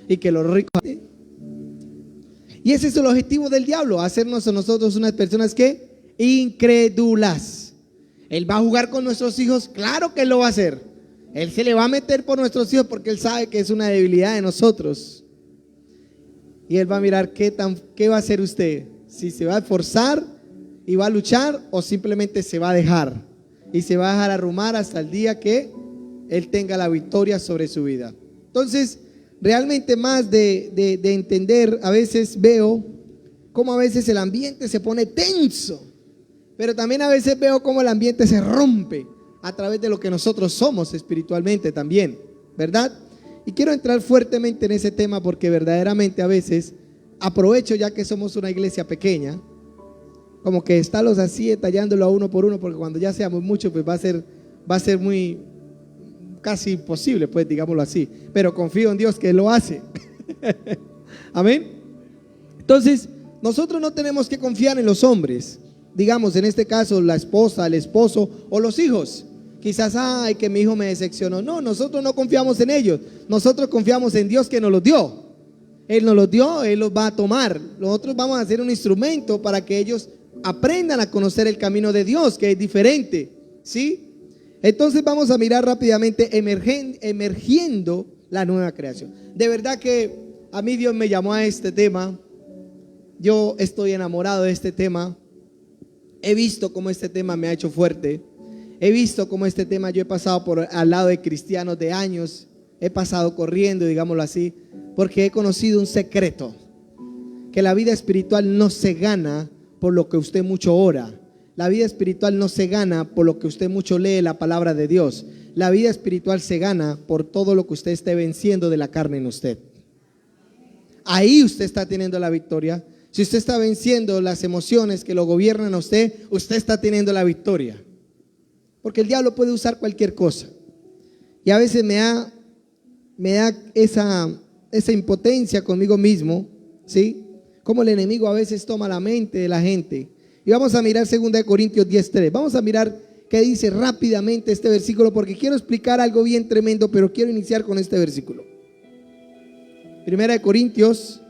y que los ricos. Y ese es el objetivo del diablo, hacernos a nosotros unas personas que incrédulas. Él va a jugar con nuestros hijos, claro que él lo va a hacer. Él se le va a meter por nuestros hijos porque él sabe que es una debilidad de nosotros. Y él va a mirar qué va a hacer usted, si se va a esforzar y va a luchar o simplemente se va a dejar. Y se va a dejar arrumar hasta el día que él tenga la victoria sobre su vida. Entonces, realmente más de entender, a veces veo cómo a veces el ambiente se pone tenso, pero también a veces veo cómo el ambiente se rompe a través de lo que nosotros somos espiritualmente también, ¿verdad? Y quiero entrar fuertemente en ese tema porque verdaderamente a veces aprovecho, ya que somos una iglesia pequeña, como que estarlos así detallándolo a uno por uno, porque cuando ya seamos muchos pues va a ser muy casi imposible, pues digámoslo así, pero confío en Dios que Él lo hace. Amén. Entonces nosotros no tenemos que confiar en los hombres, digamos en este caso la esposa, el esposo o los hijos. Quizás, ay, que mi hijo me decepcionó. No, nosotros no confiamos en ellos, nosotros confiamos en Dios que nos los dio. Él nos los dio, Él los va a tomar. Nosotros vamos a hacer un instrumento para que ellos aprendan a conocer el camino de Dios, que es diferente, ¿sí? Entonces vamos a mirar rápidamente emergiendo la nueva creación. De verdad que a mí Dios me llamó a este tema. Yo estoy enamorado de este tema. He visto cómo este tema me ha hecho fuerte. He visto cómo este tema, yo he pasado al lado de cristianos de años. He pasado corriendo, digámoslo así, porque he conocido un secreto: que la vida espiritual no se gana por lo que usted mucho ora. La vida espiritual no se gana por lo que usted mucho lee la palabra de Dios. La vida espiritual se gana por todo lo que usted esté venciendo de la carne en usted. Ahí usted está teniendo la victoria. Si usted está venciendo las emociones que lo gobiernan a usted, usted está teniendo la victoria. Porque el diablo puede usar cualquier cosa. Y a veces me da esa impotencia conmigo mismo, ¿sí? Como el enemigo a veces toma la mente de la gente. Y vamos a mirar 2 Corintios 10:3. Vamos a mirar qué dice rápidamente este versículo, porque quiero explicar algo bien tremendo, pero quiero iniciar con este versículo. 2 Corintios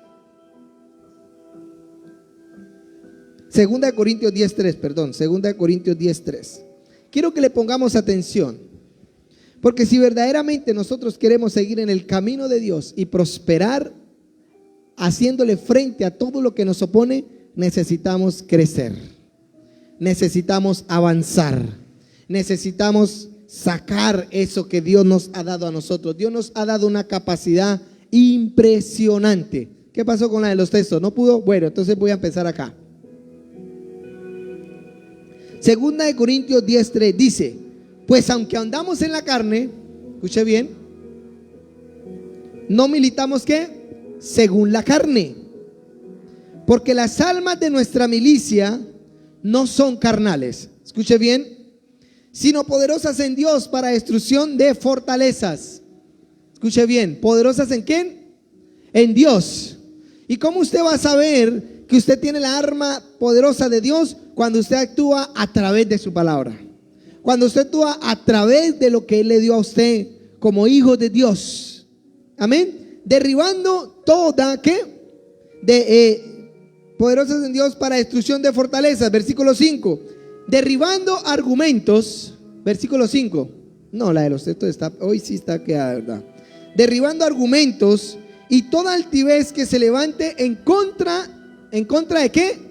10:3. Quiero que le pongamos atención, porque si verdaderamente nosotros queremos seguir en el camino de Dios y prosperar, haciéndole frente a todo lo que nos opone, necesitamos crecer, necesitamos avanzar, necesitamos sacar eso que Dios nos ha dado a nosotros. Dios nos ha dado una capacidad impresionante. ¿Qué pasó con la de los textos? ¿No pudo? Bueno, entonces voy a empezar acá. 2 Corintios 10:3 dice: pues aunque andamos en la carne, escuche bien, no militamos ¿qué? Según la carne, porque las almas de nuestra milicia no son carnales, escuche bien, sino poderosas en Dios para destrucción de fortalezas. Escuche bien, ¿poderosas en quién? En Dios. ¿Y cómo usted va a saber que usted tiene la arma poderosa de Dios? Cuando usted actúa a través de su palabra, cuando usted actúa a través de lo que Él le dio a usted como hijo de Dios. Amén. Derribando toda, ¿qué? Poderosas en Dios para destrucción de fortalezas. Versículo 5. Derribando argumentos. Versículo 5. No, la de los textos está, hoy sí está quedada, ¿verdad? Derribando argumentos y toda altivez que se levante ¿en contra de qué?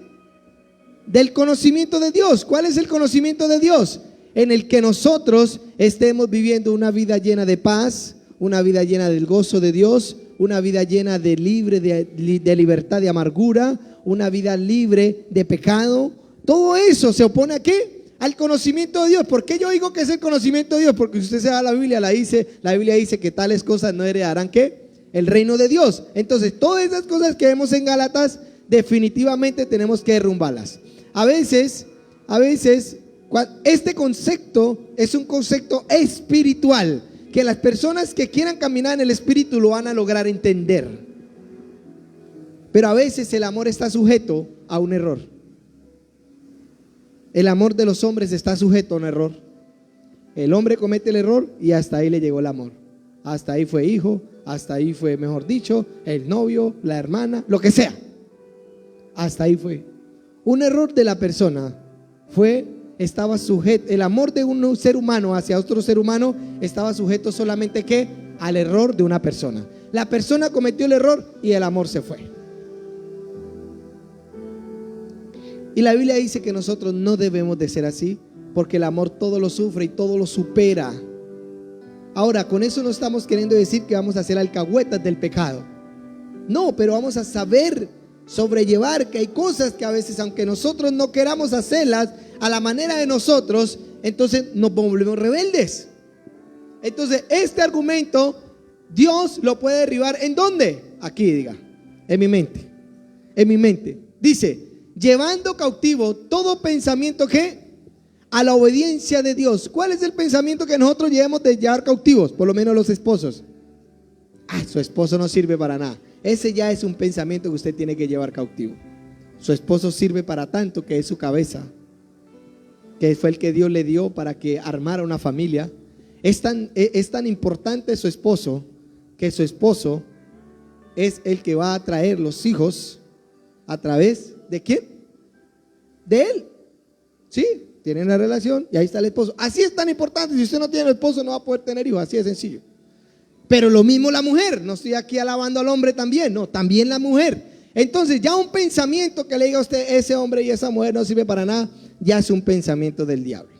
Del conocimiento de Dios. ¿Cuál es el conocimiento de Dios? En el que nosotros estemos viviendo una vida llena de paz, una vida llena del gozo de Dios, una vida llena de libertad de amargura, una vida libre de pecado. Todo eso se opone ¿a qué? Al conocimiento de Dios. ¿Por qué yo digo que es el conocimiento de Dios? Porque si usted se va a la Biblia, la Biblia dice que tales cosas no heredarán ¿qué? El reino de Dios. Entonces todas esas cosas que vemos en Gálatas, definitivamente tenemos que derrumbarlas. A veces este concepto es un concepto espiritual, que las personas que quieran caminar en el espíritu lo van a lograr entender. Pero a veces el amor está sujeto a un error. El amor de los hombres está sujeto a un error. El hombre comete el error y hasta ahí le llegó el amor. Hasta ahí fue hijo, hasta ahí fue, mejor dicho, el novio, la hermana, lo que sea. Hasta ahí fue. Un error de la persona estaba sujeto, el amor de un ser humano hacia otro ser humano estaba sujeto solamente ¿qué? Al error de una persona. La persona cometió el error y el amor se fue. Y la Biblia dice que nosotros no debemos de ser así, porque el amor todo lo sufre y todo lo supera. Ahora, con eso no estamos queriendo decir que vamos a ser alcahuetas del pecado. No, pero vamos a saber sobrellevar que hay cosas que a veces, aunque nosotros no queramos hacerlas a la manera de nosotros, entonces nos volvemos rebeldes. Entonces, este argumento Dios lo puede derribar. ¿En dónde? Aquí, diga, en mi mente. En mi mente. Dice, llevando cautivo todo pensamiento que a la obediencia de Dios. ¿Cuál es el pensamiento que nosotros debemos de llevar cautivos? Por lo menos los esposos. Su esposo no sirve para nada. Ese ya es un pensamiento que usted tiene que llevar cautivo. Su esposo sirve para tanto, que es su cabeza, que fue el que Dios le dio para que armara una familia. Es tan importante su esposo, que su esposo es el que va a traer los hijos a través de ¿quién? De él. ¿Sí? Tienen la relación y ahí está el esposo. Así es tan importante. Si usted no tiene el esposo, no va a poder tener hijos. Así de sencillo. Pero lo mismo la mujer. No estoy aquí alabando al hombre también. No, también la mujer. Entonces ya un pensamiento que le diga a usted, ese hombre y esa mujer no sirve para nada, ya es un pensamiento del diablo.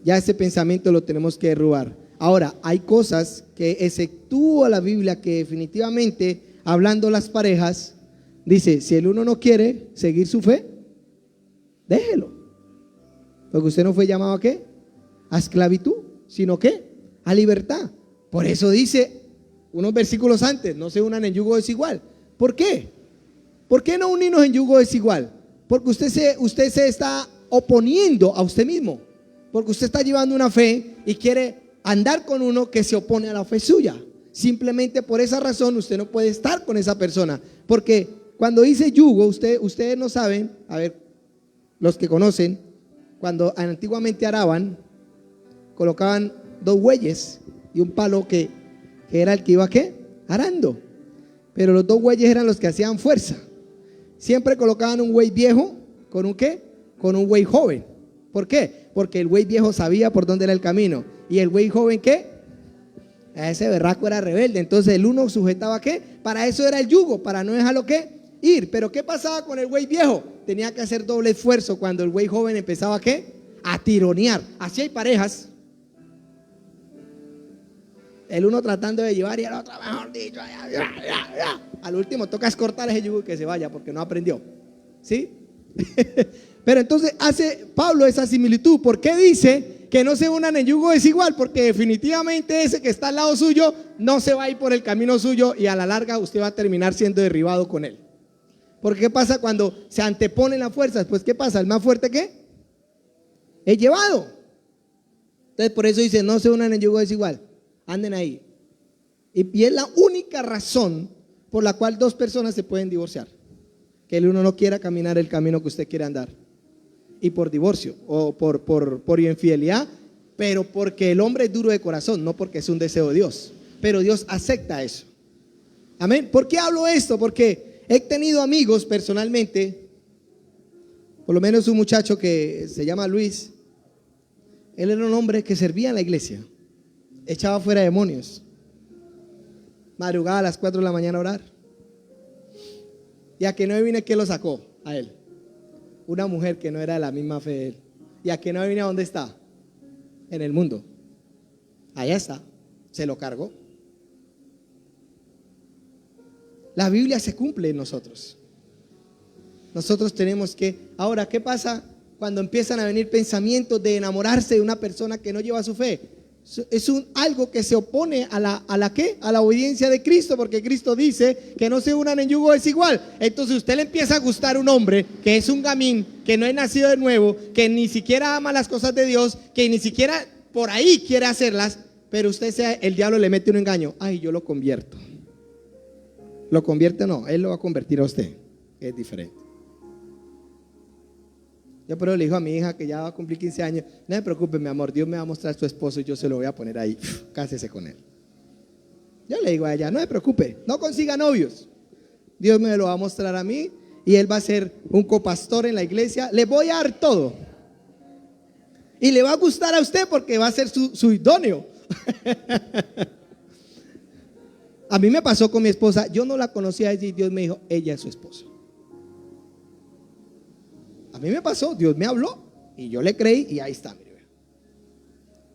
Ya ese pensamiento lo tenemos que derrubar. Ahora, hay cosas que exceptúa la Biblia que definitivamente, hablando las parejas, dice, si el uno no quiere seguir su fe, déjelo. Porque usted no fue llamado ¿a qué? A esclavitud, sino ¿qué? A libertad. Por eso dice unos versículos antes, no se unan en yugo desigual. ¿Por qué? ¿Por qué no unirnos en yugo desigual? Porque usted se está oponiendo a usted mismo. Porque usted está llevando una fe y quiere andar con uno que se opone a la fe suya. Simplemente por esa razón usted no puede estar con esa persona. Porque cuando dice yugo, ustedes no saben, a ver, los que conocen, cuando antiguamente araban, colocaban dos bueyes y un palo que era el que iba ¿qué? Arando. Pero los dos bueyes eran los que hacían fuerza. Siempre colocaban un buey viejo con un ¿qué? Con un buey joven. ¿Por qué? Porque el buey viejo sabía por dónde era el camino. ¿Y el buey joven qué? Ese berraco era rebelde. Entonces el uno sujetaba ¿qué? Para eso era el yugo, para no dejarlo ¿qué? Ir. Pero ¿qué pasaba con el buey viejo? Tenía que hacer doble esfuerzo cuando el buey joven empezaba ¿qué? A tironear. Así hay parejas. El uno tratando de llevar y el otro, mejor dicho, al último toca cortar ese yugo y que se vaya porque no aprendió. ¿Sí? Pero entonces hace Pablo esa similitud. ¿Por qué dice que no se unan en yugo desigual? Porque definitivamente ese que está al lado suyo no se va a ir por el camino suyo y a la larga usted va a terminar siendo derribado con él. Porque ¿qué pasa cuando se anteponen las fuerzas? Pues ¿qué pasa? ¿El más fuerte qué? Es llevado. Entonces por eso dice no se unan en yugo desigual. Anden ahí. Y es la única razón por la cual dos personas se pueden divorciar. Que el uno no quiera caminar el camino que usted quiere andar. Y por divorcio o por infidelidad, pero porque el hombre es duro de corazón, no porque es un deseo de Dios. Pero Dios acepta eso. Amén. ¿Por qué hablo esto? Porque he tenido amigos personalmente, por lo menos un muchacho que se llama Luis. Él era un hombre que servía en la iglesia, echaba fuera demonios, madrugaba a las 4 de la mañana a orar. Y a que no adivine qué lo sacó a él. Una mujer que no era de la misma fe de él. Y a que no adivine dónde está. En el mundo. Allá está. Se lo cargó. La Biblia se cumple en nosotros. Nosotros tenemos que. Ahora, ¿qué pasa cuando empiezan a venir pensamientos de enamorarse de una persona que no lleva su fe? Es algo que se opone a la ¿qué? A la obediencia de Cristo, porque Cristo dice que no se unan en yugo desigual. Entonces usted le empieza a gustar a un hombre que es un gamín, que no es nacido de nuevo, que ni siquiera ama las cosas de Dios, que ni siquiera por ahí quiere hacerlas, pero el diablo le mete un engaño. Ay, yo lo convierto. Lo convierte, no, él lo va a convertir a usted. Es diferente. Yo pero le digo a mi hija que ya va a cumplir 15 años, no se preocupe mi amor, Dios me va a mostrar a su esposo y yo se lo voy a poner ahí, cásese con él. Yo le digo a ella, no se preocupe, no consiga novios. Dios me lo va a mostrar a mí y Él va a ser un copastor en la iglesia. Le voy a dar todo. Y le va a gustar a usted porque va a ser su idóneo. A mí me pasó con mi esposa. Yo no la conocía y Dios me dijo, ella es su esposa. A mí me pasó, Dios me habló y yo le creí y ahí está. Mire.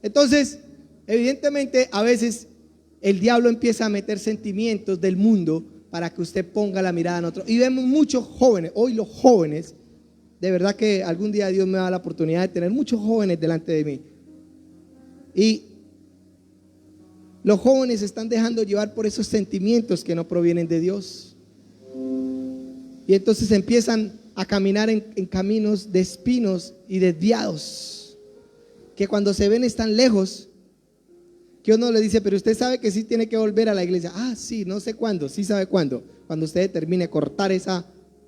Entonces, evidentemente, a veces el diablo empieza a meter sentimientos del mundo para que usted ponga la mirada en otro. Y vemos muchos jóvenes, hoy los jóvenes, de verdad que algún día Dios me da la oportunidad de tener muchos jóvenes delante de mí. Y los jóvenes se están dejando llevar por esos sentimientos que no provienen de Dios. Y entonces empiezan a caminar en caminos de espinos y desviados, que cuando se ven están lejos, que uno le dice, pero usted sabe que sí tiene que volver a la iglesia. Ah, sí, no sé cuándo, sí sabe cuándo. Cuando usted termine cortar esa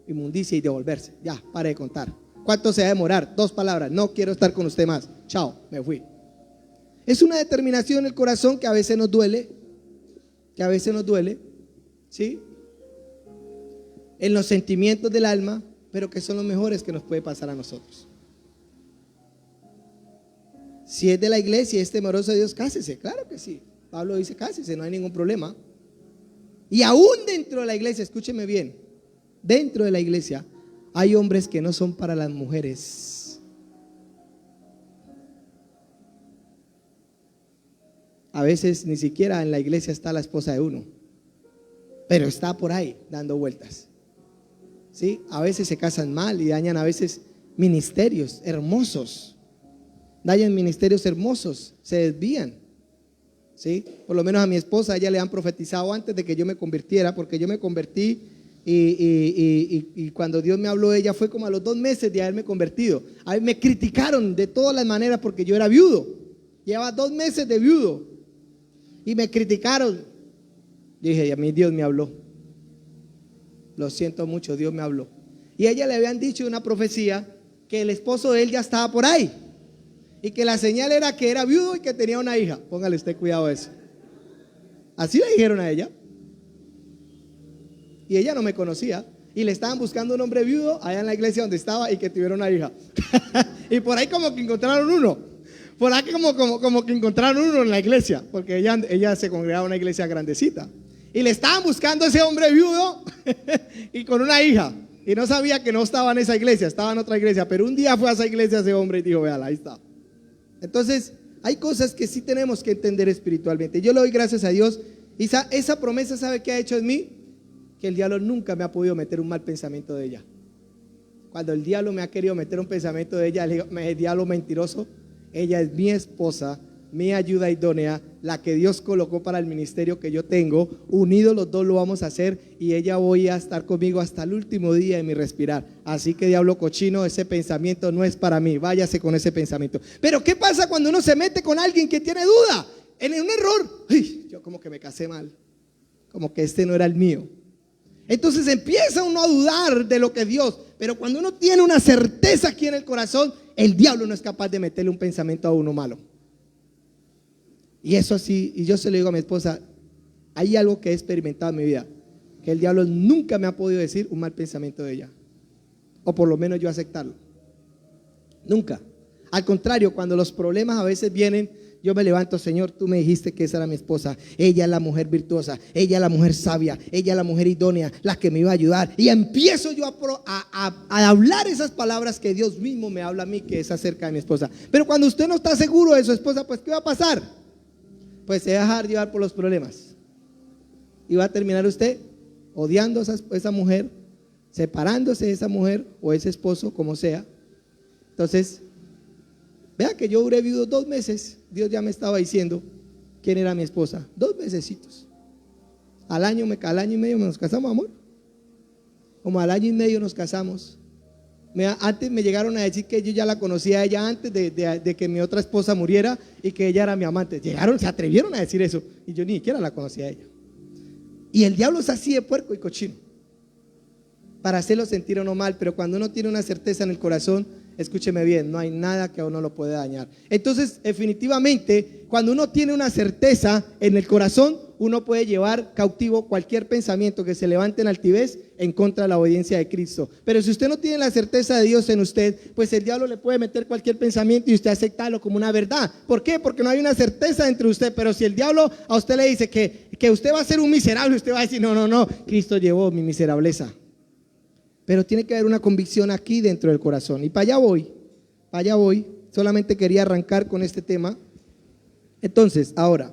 inmundicia y devolverse. Ya, pare de contar. ¿Cuánto se va a demorar? 2 palabras, no quiero estar con usted más. Chao, me fui. Es una determinación en el corazón que a veces nos duele, ¿sí? En los sentimientos del alma, pero que son los mejores que nos puede pasar a nosotros. Si es de la iglesia y es temeroso de Dios, cásese, claro que sí. Pablo dice cásese, no hay ningún problema. Y aún dentro de la iglesia, escúcheme bien, dentro de la iglesia hay hombres que no son para las mujeres. A veces ni siquiera en la iglesia está la esposa de uno, pero está por ahí dando vueltas. ¿Sí? A veces se casan mal y dañan a veces ministerios hermosos. Dañan ministerios hermosos, se desvían. ¿Sí? Por lo menos a mi esposa, a ella le han profetizado antes de que yo me convirtiera, porque yo me convertí y cuando Dios me habló de ella fue como a los 2 meses de haberme convertido. A mí me criticaron de todas las maneras porque yo era viudo. Llevaba 2 meses de viudo y me criticaron. Yo dije, a mí Dios me habló. Lo siento mucho, Dios me habló. Y a ella le habían dicho una profecía que el esposo de él ya estaba por ahí. Y que la señal era que era viudo y que tenía una hija. Póngale usted cuidado a eso. Así le dijeron a ella. Y ella no me conocía. Y le estaban buscando un hombre viudo allá en la iglesia donde estaba y que tuviera una hija. Y por ahí como que encontraron uno. Por ahí como que encontraron uno en la iglesia. Porque ella se congregaba en una iglesia grandecita. Y le estaban buscando ese hombre viudo y con una hija. Y no sabía que no estaba en esa iglesia, estaba en otra iglesia. Pero un día fue a esa iglesia ese hombre y dijo, véala, ahí está. Entonces, hay cosas que sí tenemos que entender espiritualmente. Yo le doy gracias a Dios. Y esa promesa, ¿sabe qué ha hecho en mí? Que el diablo nunca me ha podido meter un mal pensamiento de ella. Cuando el diablo me ha querido meter un pensamiento de ella, le digo, diablo mentiroso, ella es mi esposa, mi ayuda idónea, la que Dios colocó para el ministerio que yo tengo. Unidos los dos lo vamos a hacer y ella voy a estar conmigo hasta el último día de mi respirar. Así que diablo cochino, ese pensamiento no es para mí, váyase con ese pensamiento. Pero ¿qué pasa cuando uno se mete con alguien que tiene duda? En un error, yo como que me casé mal, como que este no era el mío. Entonces empieza uno a dudar de lo que Dios, pero cuando uno tiene una certeza aquí en el corazón, el diablo no es capaz de meterle un pensamiento a uno malo. Y eso así, y yo se lo digo a mi esposa, hay algo que he experimentado en mi vida, que el diablo nunca me ha podido decir un mal pensamiento de ella, o por lo menos yo aceptarlo, nunca. Al contrario, cuando los problemas a veces vienen, yo me levanto, Señor, tú me dijiste que esa era mi esposa, ella es la mujer virtuosa, ella es la mujer sabia, ella es la mujer idónea, la que me iba a ayudar, y empiezo yo a hablar esas palabras que Dios mismo me habla a mí, que es acerca de mi esposa. Pero cuando usted no está seguro de su esposa, pues ¿qué va a pasar? Pues se va a dejar llevar por los problemas y va a terminar usted odiando a esa mujer, separándose de esa mujer o ese esposo, como sea. Entonces, vea que yo duré viudo 2 meses. Dios ya me estaba diciendo quién era mi esposa. 2 mesecitos. Al año y medio nos casamos, amor. Como al año y medio nos casamos. Antes me llegaron a decir que yo ya la conocía a ella antes de que mi otra esposa muriera y que ella era mi amante. Se atrevieron a decir eso y yo ni siquiera la conocía a ella. Y el diablo es así de puerco y cochino para hacerlo sentir a uno mal, pero cuando uno tiene una certeza en el corazón, escúcheme bien, no hay nada que a uno lo pueda dañar. Entonces, definitivamente, cuando uno tiene una certeza en el corazón, uno puede llevar cautivo cualquier pensamiento que se levante en altivez en contra de la obediencia de Cristo. Pero si usted no tiene la certeza de Dios en usted, pues el diablo le puede meter cualquier pensamiento y usted aceptarlo como una verdad. ¿Por qué? Porque no hay una certeza entre usted. Pero si el diablo a usted le dice que usted va a ser un miserable, usted va a decir, no, Cristo llevó mi miserableza. Pero tiene que haber una convicción aquí dentro del corazón. Y para allá voy. Solamente quería arrancar con este tema. Entonces, ahora,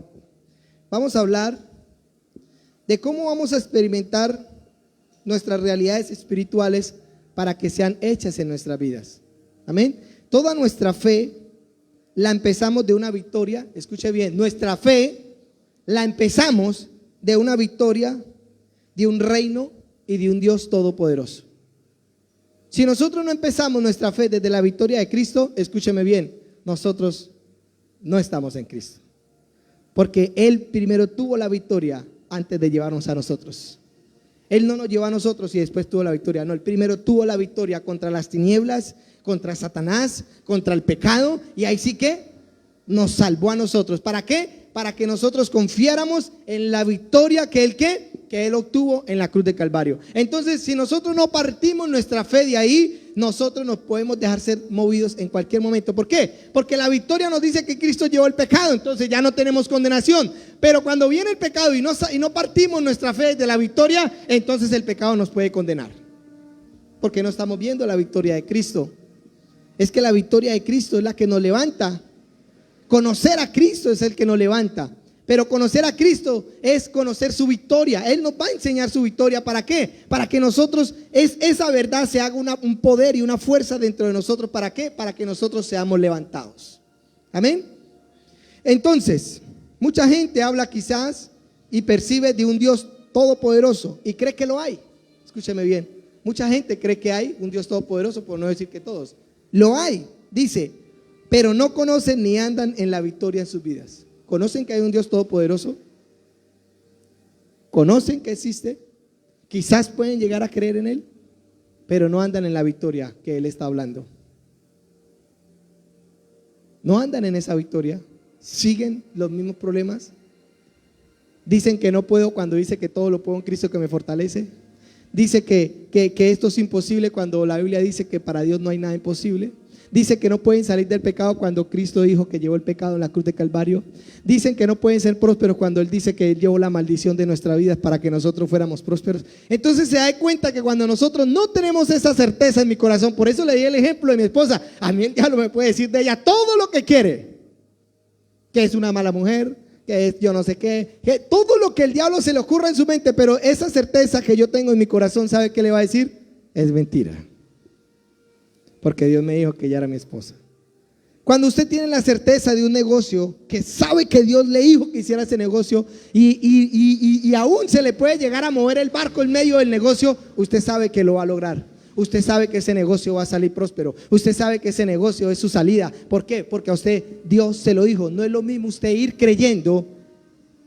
vamos a hablar de cómo vamos a experimentar nuestras realidades espirituales para que sean hechas en nuestras vidas. Amén. Toda nuestra fe la empezamos de una victoria. Escuche bien, nuestra fe la empezamos de una victoria, de un reino y de un Dios todopoderoso. Si nosotros no empezamos nuestra fe desde la victoria de Cristo, escúcheme bien, nosotros no estamos en Cristo. Porque Él primero tuvo la victoria antes de llevarnos a nosotros. Él no nos llevó a nosotros y después tuvo la victoria. No, Él primero tuvo la victoria contra las tinieblas, contra Satanás, contra el pecado. Y ahí sí que nos salvó a nosotros. ¿Para qué? Para que nosotros confiáramos en la victoria que Él obtuvo en la cruz de Calvario. Entonces, si nosotros no partimos nuestra fe de ahí, nosotros nos podemos dejar ser movidos en cualquier momento. ¿Por qué? Porque la victoria nos dice que Cristo llevó el pecado, entonces ya no tenemos condenación. Pero cuando viene el pecado y no partimos nuestra fe de la victoria, entonces el pecado nos puede condenar. Porque no estamos viendo la victoria de Cristo. Es que la victoria de Cristo es la que nos levanta. Conocer a Cristo es el que nos levanta. Pero conocer a Cristo es conocer su victoria. Él nos va a enseñar su victoria. ¿Para qué? Para que nosotros, esa verdad se haga un poder y una fuerza dentro de nosotros. ¿Para qué? Para que nosotros seamos levantados. Amén. Entonces, mucha gente habla quizás y percibe de un Dios todopoderoso y cree que lo hay. Escúcheme bien. Mucha gente cree que hay un Dios todopoderoso, por no decir que todos. Lo hay, dice, pero no conocen ni andan en la victoria en sus vidas. ¿Conocen que hay un Dios todopoderoso? ¿Conocen que existe? Quizás pueden llegar a creer en Él, pero no andan en la victoria que Él está hablando. No andan en esa victoria. Siguen los mismos problemas. Dicen que no puedo cuando dice que todo lo puedo en Cristo que me fortalece. Dice que esto es imposible cuando la Biblia dice que para Dios no hay nada imposible. Dice que no pueden salir del pecado cuando Cristo dijo que llevó el pecado en la cruz de Calvario. Dicen que no pueden ser prósperos cuando Él dice que Él llevó la maldición de nuestra vida para que nosotros fuéramos prósperos. Entonces se da cuenta que cuando nosotros no tenemos esa certeza en mi corazón, por eso le di el ejemplo de mi esposa. A mí el diablo me puede decir de ella todo lo que quiere, que es una mala mujer, que es yo no sé qué, que todo lo que el diablo se le ocurra en su mente, pero esa certeza que yo tengo en mi corazón, ¿sabe qué le va a decir? Es mentira. Porque Dios me dijo que ella era mi esposa. Cuando usted tiene la certeza de un negocio, que sabe que Dios le dijo que hiciera ese negocio y aún se le puede llegar a mover el barco en medio del negocio, usted sabe que lo va a lograr. Usted sabe que ese negocio va a salir próspero. Usted sabe que ese negocio es su salida. ¿Por qué? Porque a usted Dios se lo dijo. No es lo mismo usted ir creyendo,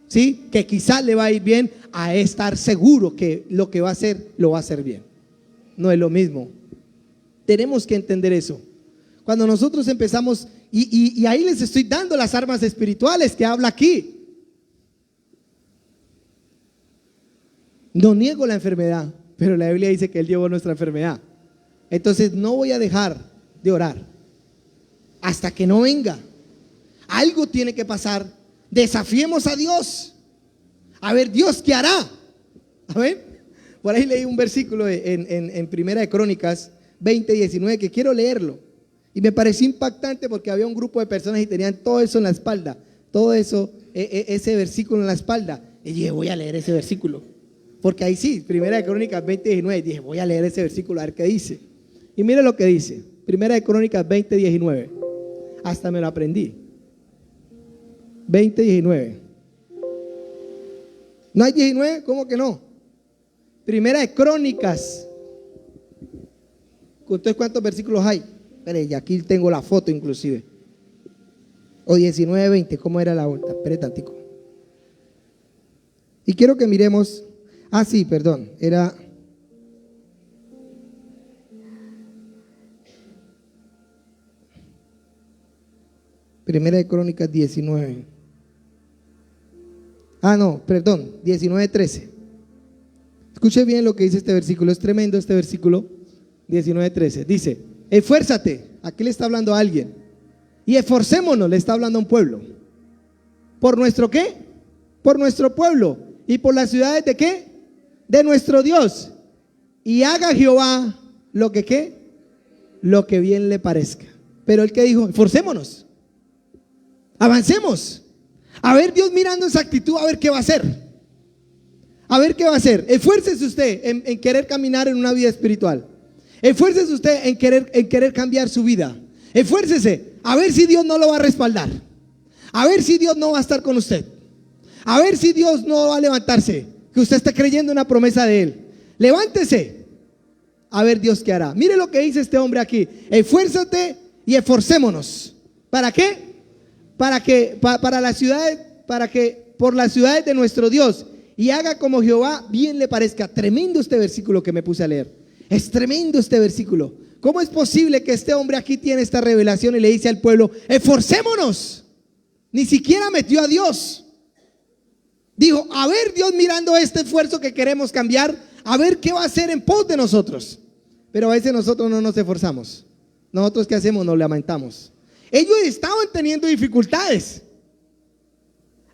¿sí?, que quizás le va a ir bien, a estar seguro que lo que va a hacer lo va a hacer bien. No es lo mismo. Tenemos que entender eso. Cuando nosotros empezamos, y ahí les estoy dando las armas espirituales que habla aquí. No niego la enfermedad, pero la Biblia dice que Él llevó nuestra enfermedad. Entonces no voy a dejar de orar hasta que no venga. Algo tiene que pasar. Desafiemos a Dios. A ver, Dios, ¿qué hará? A ver, por ahí leí un versículo en Primera de Crónicas 20:19 que quiero leerlo. Y me pareció impactante porque había un grupo de personas y tenían todo eso en la espalda. Todo eso, ese versículo en la espalda. Y dije, voy a leer ese versículo. Porque ahí sí, Primera de Crónicas 20:19. Dije, voy a leer ese versículo a ver qué dice. Y mire lo que dice. Primera de Crónicas 20:19. Hasta me lo aprendí. 20:19. ¿No hay 19? ¿Cómo que no? Primera de Crónicas. Entonces, ¿cuántos versículos hay? Espere, y aquí tengo la foto inclusive. O 19:20, ¿cómo era la vuelta? Espere tantico. Y quiero que miremos. Ah, sí, perdón. Era Primera de Crónicas 19. No, perdón, 19:13. Escuche bien lo que dice este versículo, es tremendo este versículo, 19:13. Dice, esfuérzate, aquí le está hablando a alguien, y esforcémonos, le está hablando a un pueblo. ¿Por nuestro qué? Por nuestro pueblo, y por las ciudades de qué? De nuestro Dios. Y haga Jehová lo que qué, lo que bien le parezca. Pero el que dijo, esforcémonos, avancemos. A ver, Dios mirando esa actitud, a ver qué va a hacer. A ver qué va a hacer. Esfuércese usted en querer caminar en una vida espiritual. Esfuércese usted en querer cambiar su vida. Esfuércese a ver si Dios no lo va a respaldar. A ver si Dios no va a estar con usted. A ver si Dios no va a levantarse, que usted esté creyendo en una promesa de Él. Levántese. A ver Dios qué hará. Mire lo que dice este hombre aquí. Esfuérzate y esforcémonos. ¿Para qué? Para las ciudades, para que por las ciudades de nuestro Dios, y haga como Jehová bien le parezca. Tremendo este versículo que me puse a leer. Es tremendo este versículo. ¿Cómo es posible que este hombre aquí tiene esta revelación y le dice al pueblo, esforcémonos? Ni siquiera metió a Dios. Dijo, a ver Dios mirando este esfuerzo que queremos cambiar, a ver qué va a hacer en pos de nosotros. Pero a veces nosotros no nos esforzamos. Nosotros ¿qué hacemos? Nos lamentamos. Ellos estaban teniendo dificultades.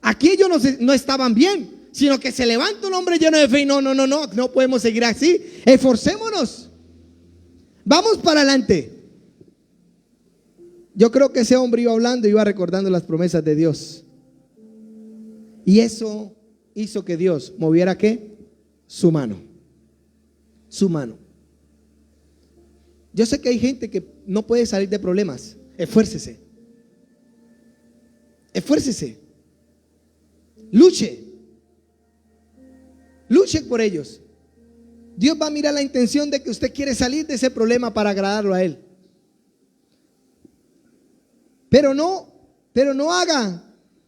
Aquí ellos no estaban bien, sino que se levanta un hombre lleno de fe y no podemos seguir así. Esforcémonos. Vamos para adelante. Yo creo que ese hombre iba hablando, iba recordando las promesas de Dios. Y eso hizo que Dios moviera ¿qué? Su mano. Su mano. Yo sé que hay gente que no puede salir de problemas. Esfuércese. Esfuércese. Luche. Luche por ellos. Dios va a mirar la intención de que usted quiere salir de ese problema para agradarlo a Él. Pero no haga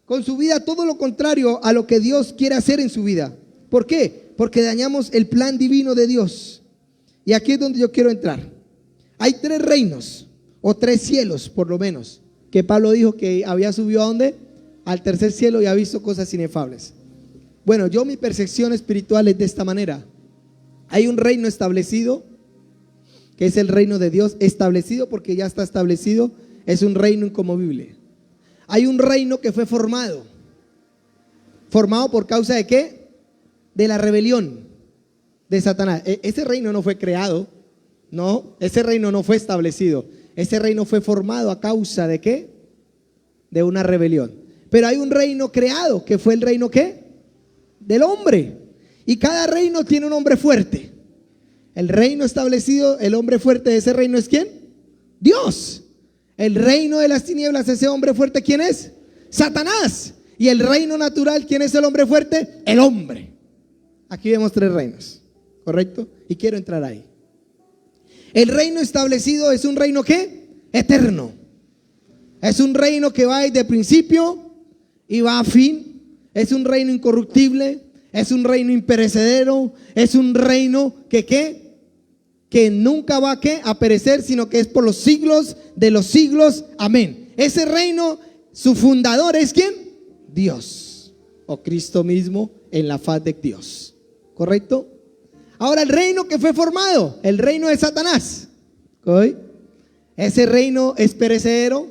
con su vida todo lo contrario a lo que Dios quiere hacer en su vida. ¿Por qué? Porque dañamos el plan divino de Dios. Y aquí es donde yo quiero entrar. Hay 3 reinos o 3 cielos por lo menos, que Pablo dijo que había subido ¿a dónde? Al tercer cielo y ha visto cosas inefables. Bueno, mi percepción espiritual es de esta manera. Hay un reino establecido, que es el reino de Dios, establecido porque ya está establecido, es un reino inconmovible. Hay un reino que fue formado por causa de ¿qué? De la rebelión de Satanás. Ese reino no fue creado, no, ese reino no fue establecido, ese reino fue formado a causa de ¿qué? De una rebelión. Pero hay un reino creado, que fue el reino ¿qué? Del hombre. Y cada reino tiene un hombre fuerte. El reino establecido, el hombre fuerte de ese reino es ¿quién? Dios. El reino de las tinieblas, ese hombre fuerte, ¿quién es? Satanás. Y el reino natural, ¿quién es el hombre fuerte? El hombre. Aquí vemos 3 reinos, ¿correcto? Y quiero entrar ahí. El reino establecido es un reino ¿qué? Eterno. Es un reino que va desde principio y va a fin. Es un reino incorruptible. Es un reino imperecedero. Es un reino que ¿qué? Que nunca va ¿qué? A perecer, sino que es por los siglos de los siglos. Amén. Ese reino, su fundador es ¿quién? Dios, o Cristo mismo en la faz de Dios. ¿Correcto? Ahora el reino que fue formado, el reino de Satanás, ¿sí? Ese reino es perecedero,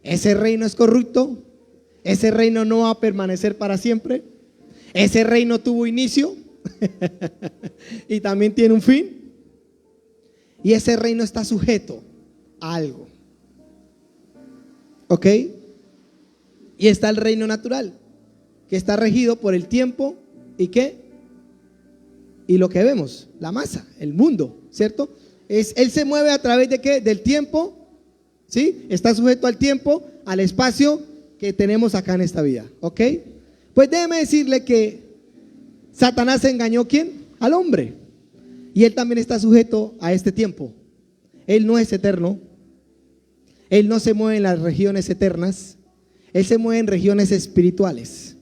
ese reino es corrupto, ese reino no va a permanecer para siempre, ese reino tuvo inicio y también tiene un fin. Y ese reino está sujeto a algo. ¿Ok? Y está el reino natural, que está regido por el tiempo y ¿qué? Y lo que vemos, la masa, el mundo, ¿cierto? Él se mueve a través de ¿qué? Del tiempo, ¿sí? Está sujeto al tiempo, al espacio que tenemos acá en esta vida. ¿Ok? Pues déjeme decirle que Satanás engañó ¿quién? Al hombre. Y él también está sujeto a este tiempo. Él no es eterno. Él no se mueve en las regiones eternas. Él se mueve en regiones espirituales.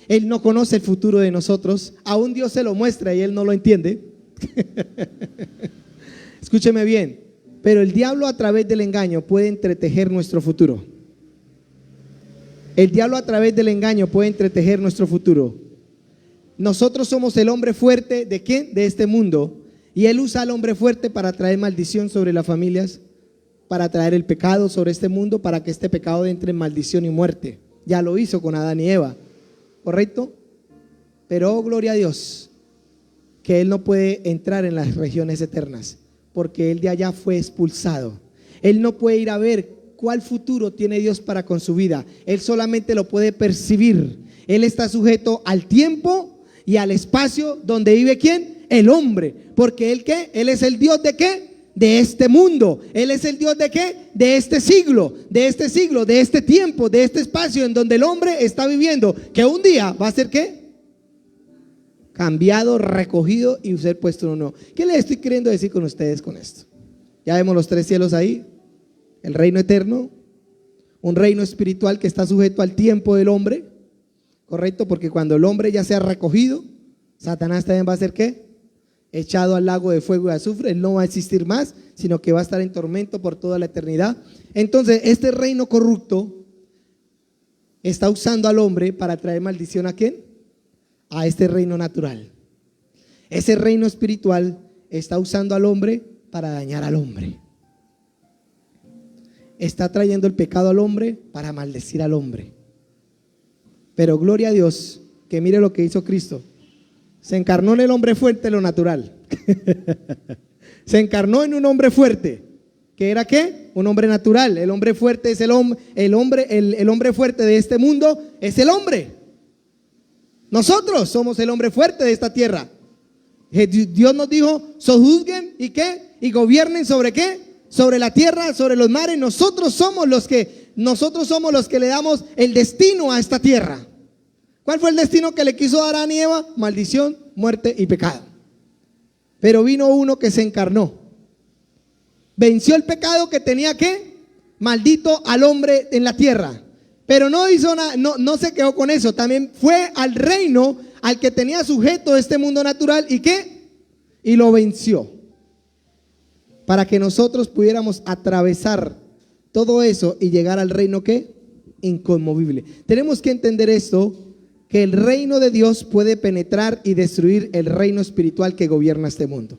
Él no conoce el futuro de nosotros. Aún Dios se lo muestra y él no lo entiende. Escúcheme bien. Pero el diablo a través del engaño puede entretejer nuestro futuro. El diablo a través del engaño puede entretejer nuestro futuro. Nosotros somos el hombre fuerte ¿de quién? De este mundo. Y él usa al hombre fuerte para traer maldición sobre las familias, para traer el pecado sobre este mundo, para que este pecado entre en maldición y muerte. Ya lo hizo con Adán y Eva, ¿correcto? Pero oh, gloria a Dios, que él no puede entrar en las regiones eternas, porque él de allá fue expulsado. Él no puede ir a ver cuál futuro tiene Dios para con su vida. Él solamente lo puede percibir. Él está sujeto al tiempo y al espacio donde vive ¿quién? El hombre. Porque él ¿qué? Él es el Dios ¿de qué? De este mundo. Él es el Dios ¿de qué? De este siglo, de este tiempo, de este espacio en donde el hombre está viviendo, que un día va a ser ¿qué? Cambiado, recogido y ser puesto en uno. ¿Qué les estoy queriendo decir con ustedes con esto? Ya vemos los 3 cielos ahí, el reino eterno, un reino espiritual que está sujeto al tiempo del hombre, correcto, porque cuando el hombre ya sea recogido, Satanás también va a ser ¿qué? Echado al lago de fuego y azufre. Él no va a existir más, sino que va a estar en tormento por toda la eternidad. Entonces este reino corrupto está usando al hombre para traer maldición ¿a quién? A este reino natural. Ese reino espiritual está usando al hombre para dañar al hombre. Está trayendo el pecado al hombre para maldecir al hombre. Pero gloria a Dios, que mire lo que hizo Cristo. Se encarnó en el hombre fuerte, lo natural. Se encarnó en un hombre fuerte. ¿Qué era qué? Un hombre natural. El hombre fuerte es el hombre fuerte de este mundo es el hombre. Nosotros somos el hombre fuerte de esta tierra. Dios nos dijo, sojuzguen y qué, y gobiernen sobre qué, sobre la tierra, sobre los mares. Nosotros somos los que le damos el destino a esta tierra. ¿Cuál fue el destino que le quiso dar a Adán y Eva? Maldición, muerte y pecado. Pero vino uno que se encarnó, venció el pecado que tenía que maldito al hombre en la tierra. Pero no hizo nada, no se quedó con eso. También fue al reino al que tenía sujeto este mundo natural. ¿Y qué? Y lo venció. Para que nosotros pudiéramos atravesar todo eso y llegar al reino ¿qué? Inconmovible. Tenemos que entender esto, que el reino de Dios puede penetrar y destruir el reino espiritual que gobierna este mundo.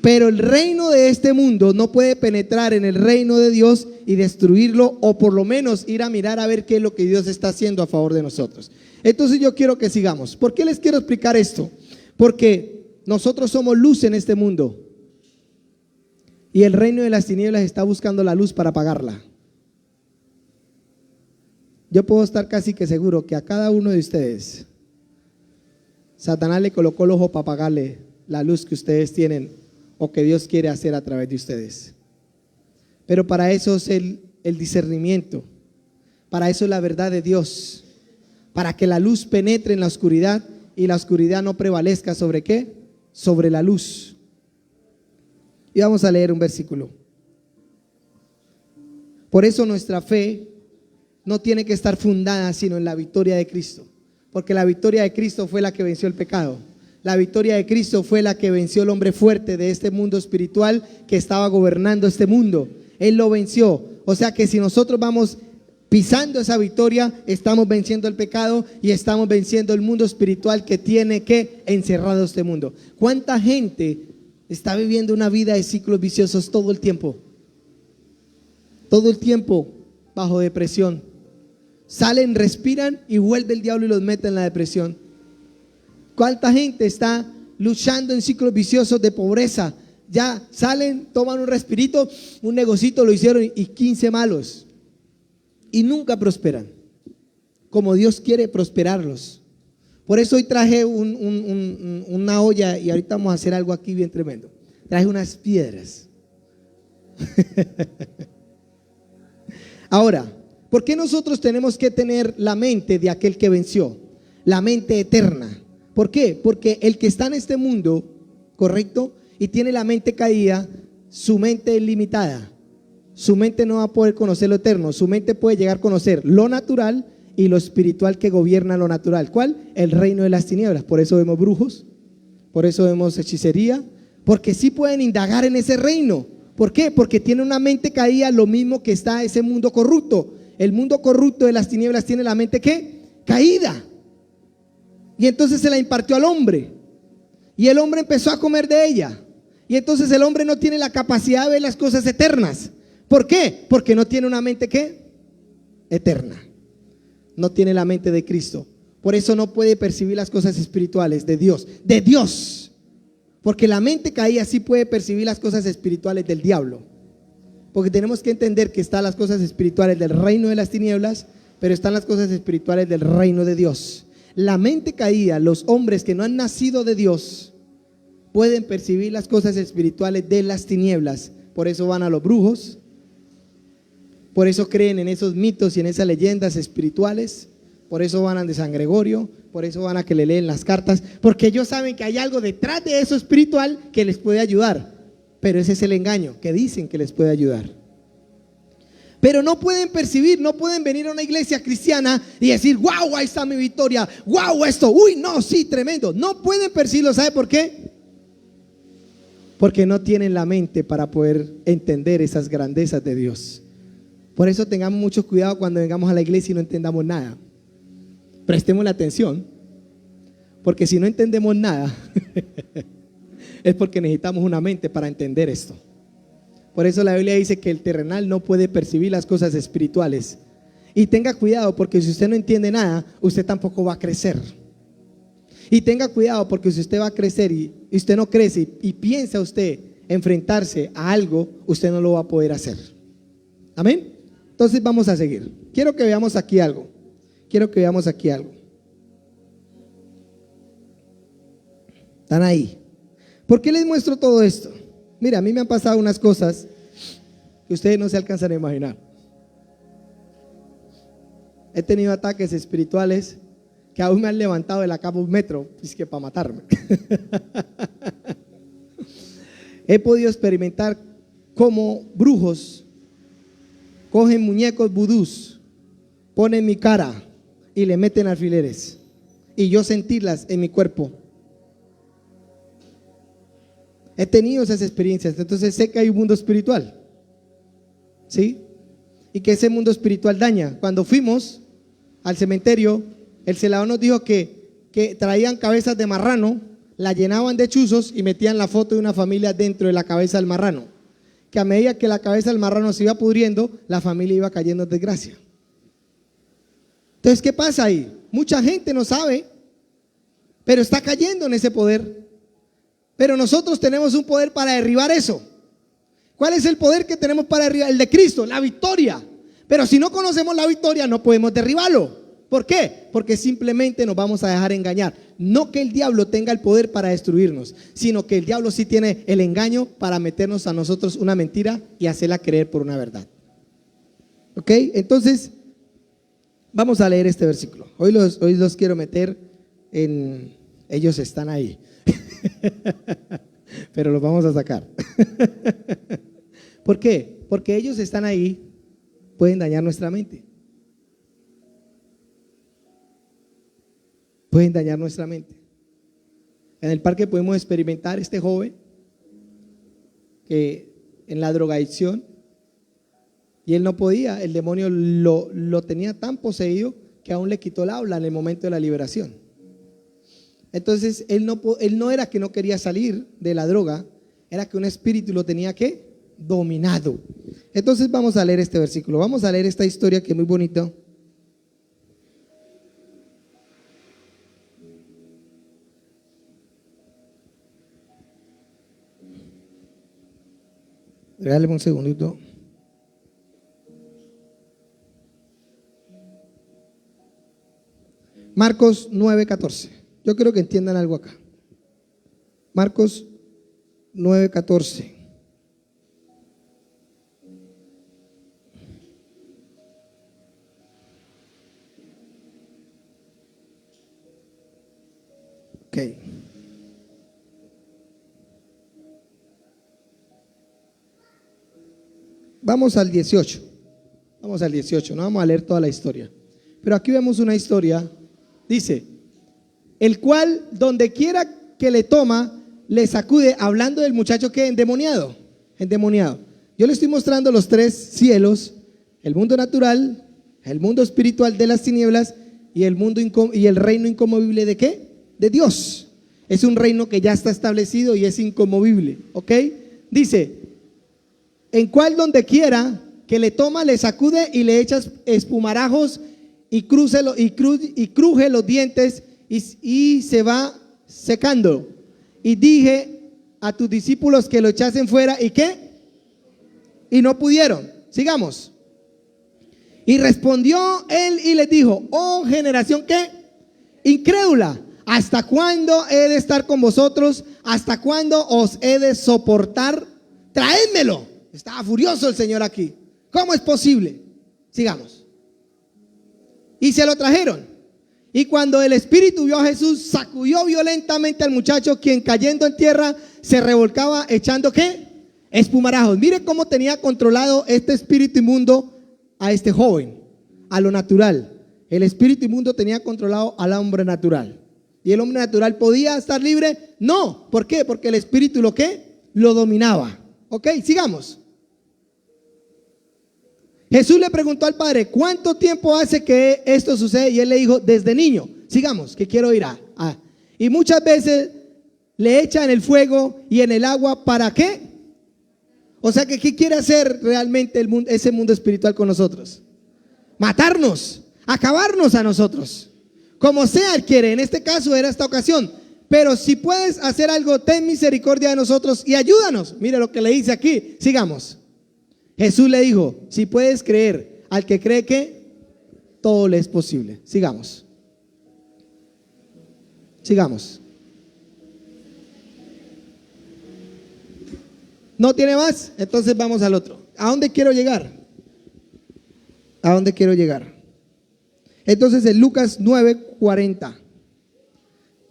Pero el reino de este mundo no puede penetrar en el reino de Dios y destruirlo, o por lo menos ir a mirar a ver qué es lo que Dios está haciendo a favor de nosotros. Entonces yo quiero que sigamos. ¿Por qué les quiero explicar esto? Porque nosotros somos luz en este mundo y el reino de las tinieblas está buscando la luz para apagarla. Yo puedo estar casi que seguro que a cada uno de ustedes Satanás le colocó el ojo para apagarle la luz que ustedes tienen o que Dios quiere hacer a través de ustedes. Pero para eso es el discernimiento, para eso es la verdad de Dios, para que la luz penetre en la oscuridad y la oscuridad no prevalezca sobre ¿qué? Sobre la luz. Y vamos a leer un versículo. Por eso nuestra fe no tiene que estar fundada sino en la victoria de Cristo, porque la victoria de Cristo fue la que venció el pecado. La victoria de Cristo fue la que venció el hombre fuerte de este mundo espiritual que estaba gobernando este mundo. Él lo venció. O sea que si nosotros vamos pisando esa victoria, estamos venciendo el pecado y estamos venciendo el mundo espiritual que tiene que encerrado este mundo. ¿Cuánta gente está viviendo una vida de ciclos viciosos todo el tiempo? Todo el tiempo bajo depresión. Salen, respiran y vuelve el diablo y los mete en la depresión. ¿Cuánta gente está luchando en ciclos viciosos de pobreza? Ya salen, toman un respirito, un negocito lo hicieron y 15 malos. Y nunca prosperan, como Dios quiere prosperarlos. Por eso hoy traje una olla y ahorita vamos a hacer algo aquí bien tremendo. Traje unas piedras. Ahora, ¿por qué nosotros tenemos que tener la mente de aquel que venció? La mente eterna. ¿Por qué? Porque el que está en este mundo, correcto, y tiene la mente caída, su mente es limitada. Su mente no va a poder conocer lo eterno. Su mente puede llegar a conocer lo natural y lo espiritual que gobierna lo natural. ¿Cuál? El reino de las tinieblas. Por eso vemos brujos, por eso vemos hechicería, porque sí pueden indagar en ese reino. ¿Por qué? Porque tiene una mente caída, lo mismo que está ese mundo corrupto. el mundo corrupto de las tinieblas tiene la mente ¿qué? Caída. Y entonces se la impartió al hombre. Y el hombre empezó a comer de ella. Y entonces el hombre no tiene la capacidad de ver las cosas eternas. ¿Por qué? Porque no tiene una mente ¿qué? Eterna. No tiene la mente de Cristo. Por eso no puede percibir las cosas espirituales de Dios. De Dios. Porque la mente caída sí puede percibir las cosas espirituales del diablo. Porque tenemos que entender que están las cosas espirituales del reino de las tinieblas, pero están las cosas espirituales del reino de Dios. La mente caída, los hombres que no han nacido de Dios, pueden percibir las cosas espirituales de las tinieblas. Por eso van a los brujos. Por eso creen en esos mitos y en esas leyendas espirituales. Por eso van a de San Gregorio. Por eso van a que le leen las cartas. Porque ellos saben que hay algo detrás de eso espiritual que les puede ayudar. Pero ese es el engaño, que dicen que les puede ayudar. Pero no pueden percibir, no pueden venir a una iglesia cristiana y decir, wow, ahí está mi victoria, wow, esto, uy, no, sí, tremendo. No pueden percibirlo, ¿sabe por qué? Porque no tienen la mente para poder entender esas grandezas de Dios. Por eso tengamos mucho cuidado cuando vengamos a la iglesia y no entendamos nada. Prestemos la atención, porque si no entendemos nada, es porque necesitamos una mente para entender esto. Por eso la Biblia dice que el terrenal no puede percibir las cosas espirituales. Y tenga cuidado, porque si usted no entiende nada, usted tampoco va a crecer. Y tenga cuidado, porque si usted va a crecer y usted no crece y piensa usted enfrentarse a algo, usted no lo va a poder hacer. Amén. Entonces vamos a seguir. Quiero que veamos aquí algo. Están ahí. ¿Por qué les muestro todo esto? Mira, a mí me han pasado unas cosas que ustedes no se alcanzan a imaginar. He tenido ataques espirituales que aún me han levantado de la cama un metro, es que para matarme. He podido experimentar cómo brujos cogen muñecos vudús, ponen mi cara y le meten alfileres, y yo sentirlas en mi cuerpo. He tenido esas experiencias, entonces sé que hay un mundo espiritual, ¿sí? Y que ese mundo espiritual daña. Cuando fuimos al cementerio, el celador nos dijo que traían cabezas de marrano, la llenaban de chuzos y metían la foto de una familia dentro de la cabeza del marrano. Que a medida que la cabeza del marrano se iba pudriendo, la familia iba cayendo en desgracia. Entonces, ¿qué pasa ahí? Mucha gente no sabe, pero está cayendo en ese poder. Pero nosotros tenemos un poder para derribar eso. ¿Cuál es el poder que tenemos para derribar? El de Cristo, la victoria. Pero si no conocemos la victoria, no podemos derribarlo. ¿Por qué? Porque simplemente nos vamos a dejar engañar. No que el diablo tenga el poder para destruirnos, sino que el diablo sí tiene el engaño para meternos a nosotros una mentira y hacerla creer por una verdad. ¿Ok? Entonces, vamos a leer este versículo. Hoy los quiero meter en... Ellos están ahí. Pero los vamos a sacar. ¿Por qué? Porque ellos están ahí, pueden dañar nuestra mente. Pueden dañar nuestra mente. En el parque podemos experimentar este joven que en la drogadicción, y él no podía, el demonio lo tenía tan poseído que aún le quitó el habla en el momento de la liberación. Entonces él no era que no quería salir de la droga, era que un espíritu lo tenía que dominado. Entonces vamos a leer este versículo, vamos a leer esta historia que es muy bonita. Regáleme un segundito. Marcos 9:14. Yo quiero que entiendan algo acá. Marcos 9:14. Ok. Vamos al 18. Vamos al 18. No vamos a leer toda la historia. Pero aquí vemos una historia. Dice: el cual donde quiera que le toma, le sacude, hablando del muchacho que endemoniado. Yo le estoy mostrando los tres cielos: el mundo natural, El mundo espiritual de las tinieblas y el mundo y el reino inconmovible ¿de qué? De Dios. Es un reino que ya está establecido y es inconmovible, ¿ok? Dice, en cual donde quiera que le toma, le sacude y le echa espumarajos y cruje los dientes y se va secando. Y dije a tus discípulos que lo echasen fuera, ¿y qué? Y no pudieron. Sigamos. Y respondió él y les dijo, oh generación, ¿qué? Incrédula, ¿hasta cuándo he de estar con vosotros? ¿Hasta cuándo os he de soportar? Traédmelo. Estaba furioso el Señor aquí. ¿Cómo es posible? Sigamos. Y se lo trajeron. Y cuando el espíritu vio a Jesús, sacudió violentamente al muchacho, quien cayendo en tierra se revolcaba echando ¿qué? Espumarajos. Mire cómo tenía controlado este espíritu inmundo a este joven, a lo natural. El espíritu inmundo tenía controlado al hombre natural. ¿Y el hombre natural podía estar libre? No. ¿Por qué? Porque el espíritu ¿lo qué? Lo dominaba. Ok, sigamos. Jesús le preguntó al padre, ¿cuánto tiempo hace que esto sucede? Y él le dijo, desde niño. Sigamos, que quiero ir a. Y muchas veces le echa en el fuego y en el agua, ¿para qué? O sea que ¿qué quiere hacer realmente ese mundo espiritual con nosotros? Matarnos, acabarnos a nosotros. Como sea él quiere, en este caso era esta ocasión. Pero si puedes hacer algo, ten misericordia de nosotros y ayúdanos. Mire lo que le dice aquí, sigamos. Jesús le dijo, si puedes creer, al que cree que todo le es posible. Sigamos. Sigamos. ¿No tiene más? Entonces vamos al otro. ¿A dónde quiero llegar? ¿A dónde quiero llegar? Entonces en Lucas 9:40.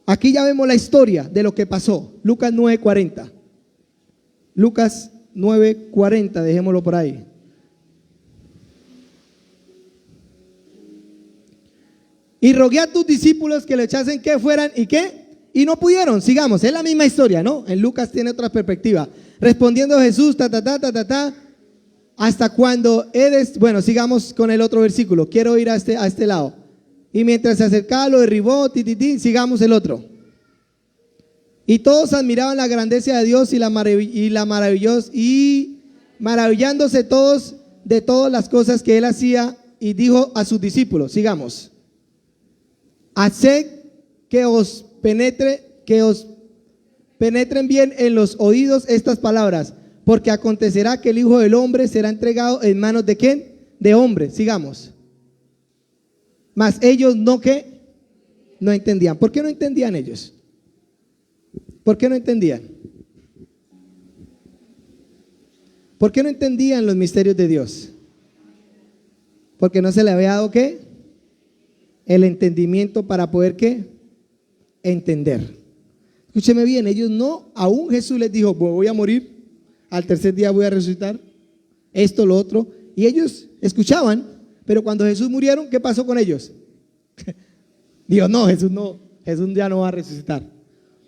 Aquí ya vemos la historia de lo que pasó. Lucas 9:40. Lucas 9:40, dejémoslo por ahí. Y rogué a tus discípulos que le echasen que fueran y qué, y no pudieron. Sigamos, es la misma historia, ¿no? En Lucas tiene otra perspectiva. Respondiendo Jesús, hasta cuando eres, bueno, sigamos con el otro versículo. Quiero ir a este lado. Y mientras se acercaba lo derribó, sigamos el otro. Y todos admiraban la grandeza de Dios y maravillándose todos de todas las cosas que él hacía, y dijo a sus discípulos, sigamos, haced que os penetren bien en los oídos estas palabras, porque acontecerá que el Hijo del Hombre será entregado en manos de ¿quién? De hombres. Sigamos. Mas ellos no entendían. ¿Por qué no entendían ellos? ¿Por qué no entendían? ¿Por qué no entendían los misterios de Dios? Porque no se le había dado ¿qué? El entendimiento para poder ¿qué? Entender. Escúcheme bien, ellos no, aún Jesús les dijo, voy a morir, al tercer día voy a resucitar, esto, lo otro, y ellos escuchaban, pero cuando Jesús murieron, ¿qué pasó con ellos? Dijo, no, Jesús ya no va a resucitar.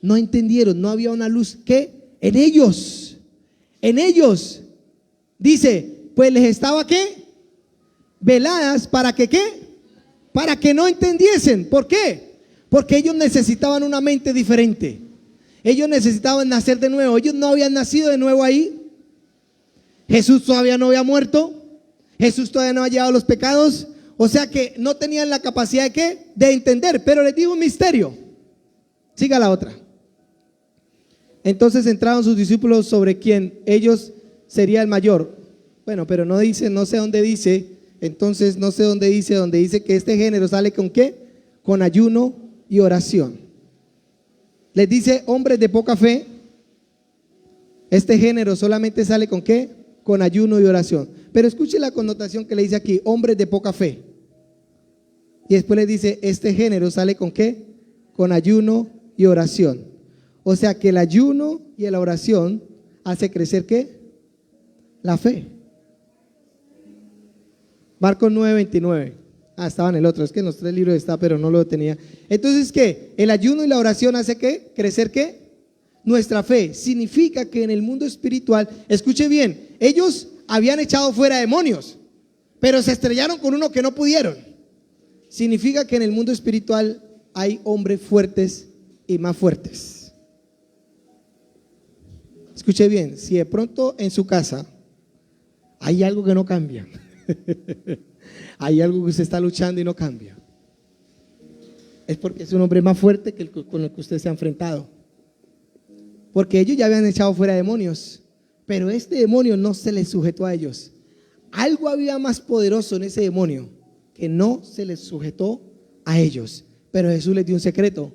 No entendieron, no había una luz que en ellos, dice, pues les estaba ¿qué? Veladas para que ¿qué? Para que no entendiesen. ¿Por qué? Porque ellos necesitaban una mente diferente. Ellos necesitaban nacer de nuevo. Ellos no habían nacido de nuevo ahí. Jesús todavía no había muerto. Jesús todavía no había llevado los pecados. O sea que no tenían la capacidad de ¿qué? De entender. Pero les digo un misterio. Siga la otra. Entonces entraron sus discípulos sobre quien ellos sería el mayor. Bueno, pero no dice, no sé dónde dice. Entonces no sé dónde dice que este género sale con ¿qué? Con ayuno y oración. Les dice hombres de poca fe. Este género solamente sale con ¿qué? Con ayuno y oración. Pero escuche la connotación que le dice aquí, hombres de poca fe. Y después le dice, este género sale con ¿qué? Con ayuno y oración. O sea que el ayuno y la oración hace crecer ¿qué? La fe. Marcos 9:29. Estaba en el otro, es que en los 3 libros está, pero no lo tenía. Entonces, ¿qué? El ayuno y la oración hace ¿qué? Crecer ¿qué? Nuestra fe. Significa que en el mundo espiritual, escuche bien, ellos habían echado fuera demonios, pero se estrellaron con uno que no pudieron. Significa que en el mundo espiritual hay hombres fuertes y más fuertes. Escuche bien, si de pronto en su casa hay algo que no cambia, hay algo que usted está luchando y no cambia, es porque es un hombre más fuerte que con el que usted se ha enfrentado. Porque ellos ya habían echado fuera demonios, pero este demonio no se les sujetó a ellos. Algo había más poderoso en ese demonio que no se les sujetó a ellos. Pero Jesús les dio un secreto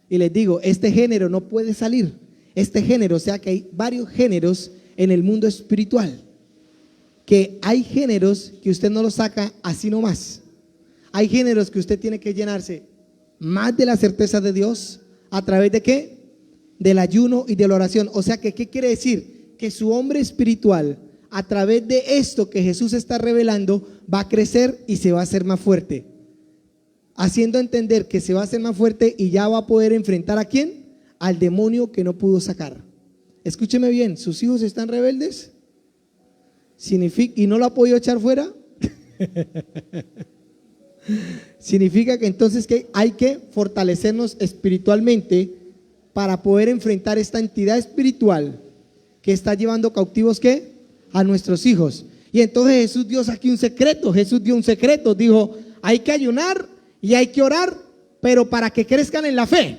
y les digo, este género no puede salir. Este género, o sea que hay varios géneros en el mundo espiritual, que hay géneros que usted no los saca así nomás. Hay géneros que usted tiene que llenarse más de la certeza de Dios. ¿A través de qué? Del ayuno y de la oración. O sea que, ¿qué quiere decir? Que su hombre espiritual, a través de esto que Jesús está revelando, va a crecer y se va a hacer más fuerte, haciendo entender que se va a hacer más fuerte y ya va a poder enfrentar ¿a quién? Al demonio que no pudo sacar. Escúcheme bien, ¿sus hijos están rebeldes? ¿Significa, y no lo ha podido echar fuera? Significa que entonces que hay que fortalecernos espiritualmente para poder enfrentar esta entidad espiritual que está llevando cautivos ¿qué? A nuestros hijos. Y entonces Jesús dio aquí un secreto. Jesús dio un secreto, dijo, hay que ayunar y hay que orar, pero para que crezcan en la fe.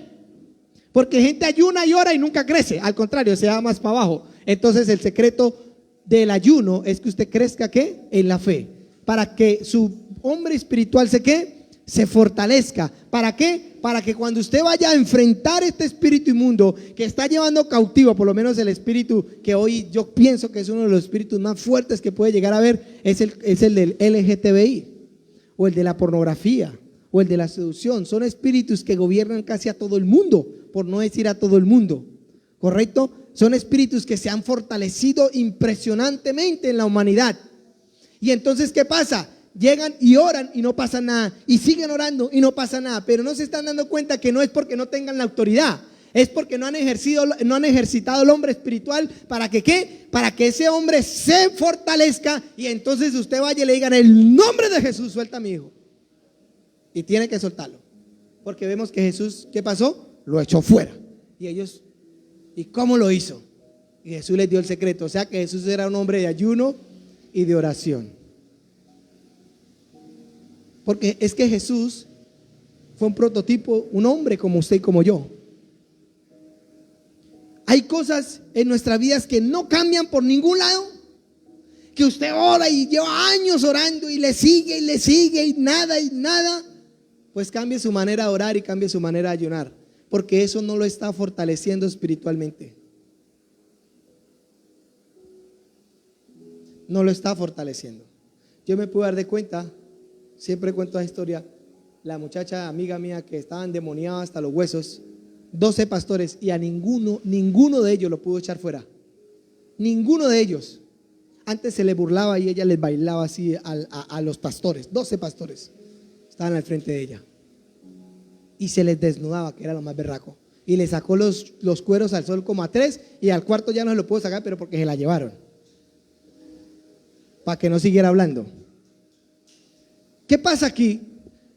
Porque gente ayuna y ora y nunca crece, al contrario, se va más para abajo. Entonces el secreto del ayuno es que usted crezca ¿qué? En la fe, para que su hombre espiritual se fortalezca. ¿Para qué? Para que cuando usted vaya a enfrentar este espíritu inmundo que está llevando cautivo, por lo menos el espíritu que hoy yo pienso que es uno de los espíritus más fuertes que puede llegar a haber, es el del LGTBI, o el de la pornografía, o el de la seducción. Son espíritus que gobiernan casi a todo el mundo, por no decir a todo el mundo, ¿correcto? Son espíritus que se han fortalecido impresionantemente en la humanidad. Y entonces, ¿qué pasa? Llegan y oran y no pasa nada, y siguen orando y no pasa nada, pero no se están dando cuenta que no es porque no tengan la autoridad, es porque no han ejercitado el hombre espiritual. ¿Para que qué? Para que ese hombre se fortalezca y entonces usted vaya y le diga en el nombre de Jesús, suelta a mi hijo. Y tiene que soltarlo, porque vemos que Jesús, ¿qué pasó? Lo echó fuera. Y ellos, ¿y cómo lo hizo? Y Jesús les dio el secreto. O sea que Jesús era un hombre de ayuno y de oración. Porque es que Jesús fue un prototipo, un hombre como usted y como yo. Hay cosas en nuestras vidas que no cambian por ningún lado, que usted ora y lleva años orando y le sigue y nada. Pues cambie su manera de orar y cambie su manera de ayunar, porque eso no lo está fortaleciendo espiritualmente. No lo está fortaleciendo. Yo me pude dar de cuenta, siempre cuento la historia, la muchacha amiga mía que estaba endemoniada hasta los huesos, 12 pastores, y a ninguno de ellos lo pudo echar fuera. Ninguno de ellos. Antes se le burlaba y ella les bailaba así a los pastores. 12 pastores estaban al frente de ella y se les desnudaba, que era lo más berraco, y le sacó los cueros al sol como a 3, y al cuarto ya no se lo pudo sacar, pero porque se la llevaron para que no siguiera hablando. ¿Qué pasa aquí?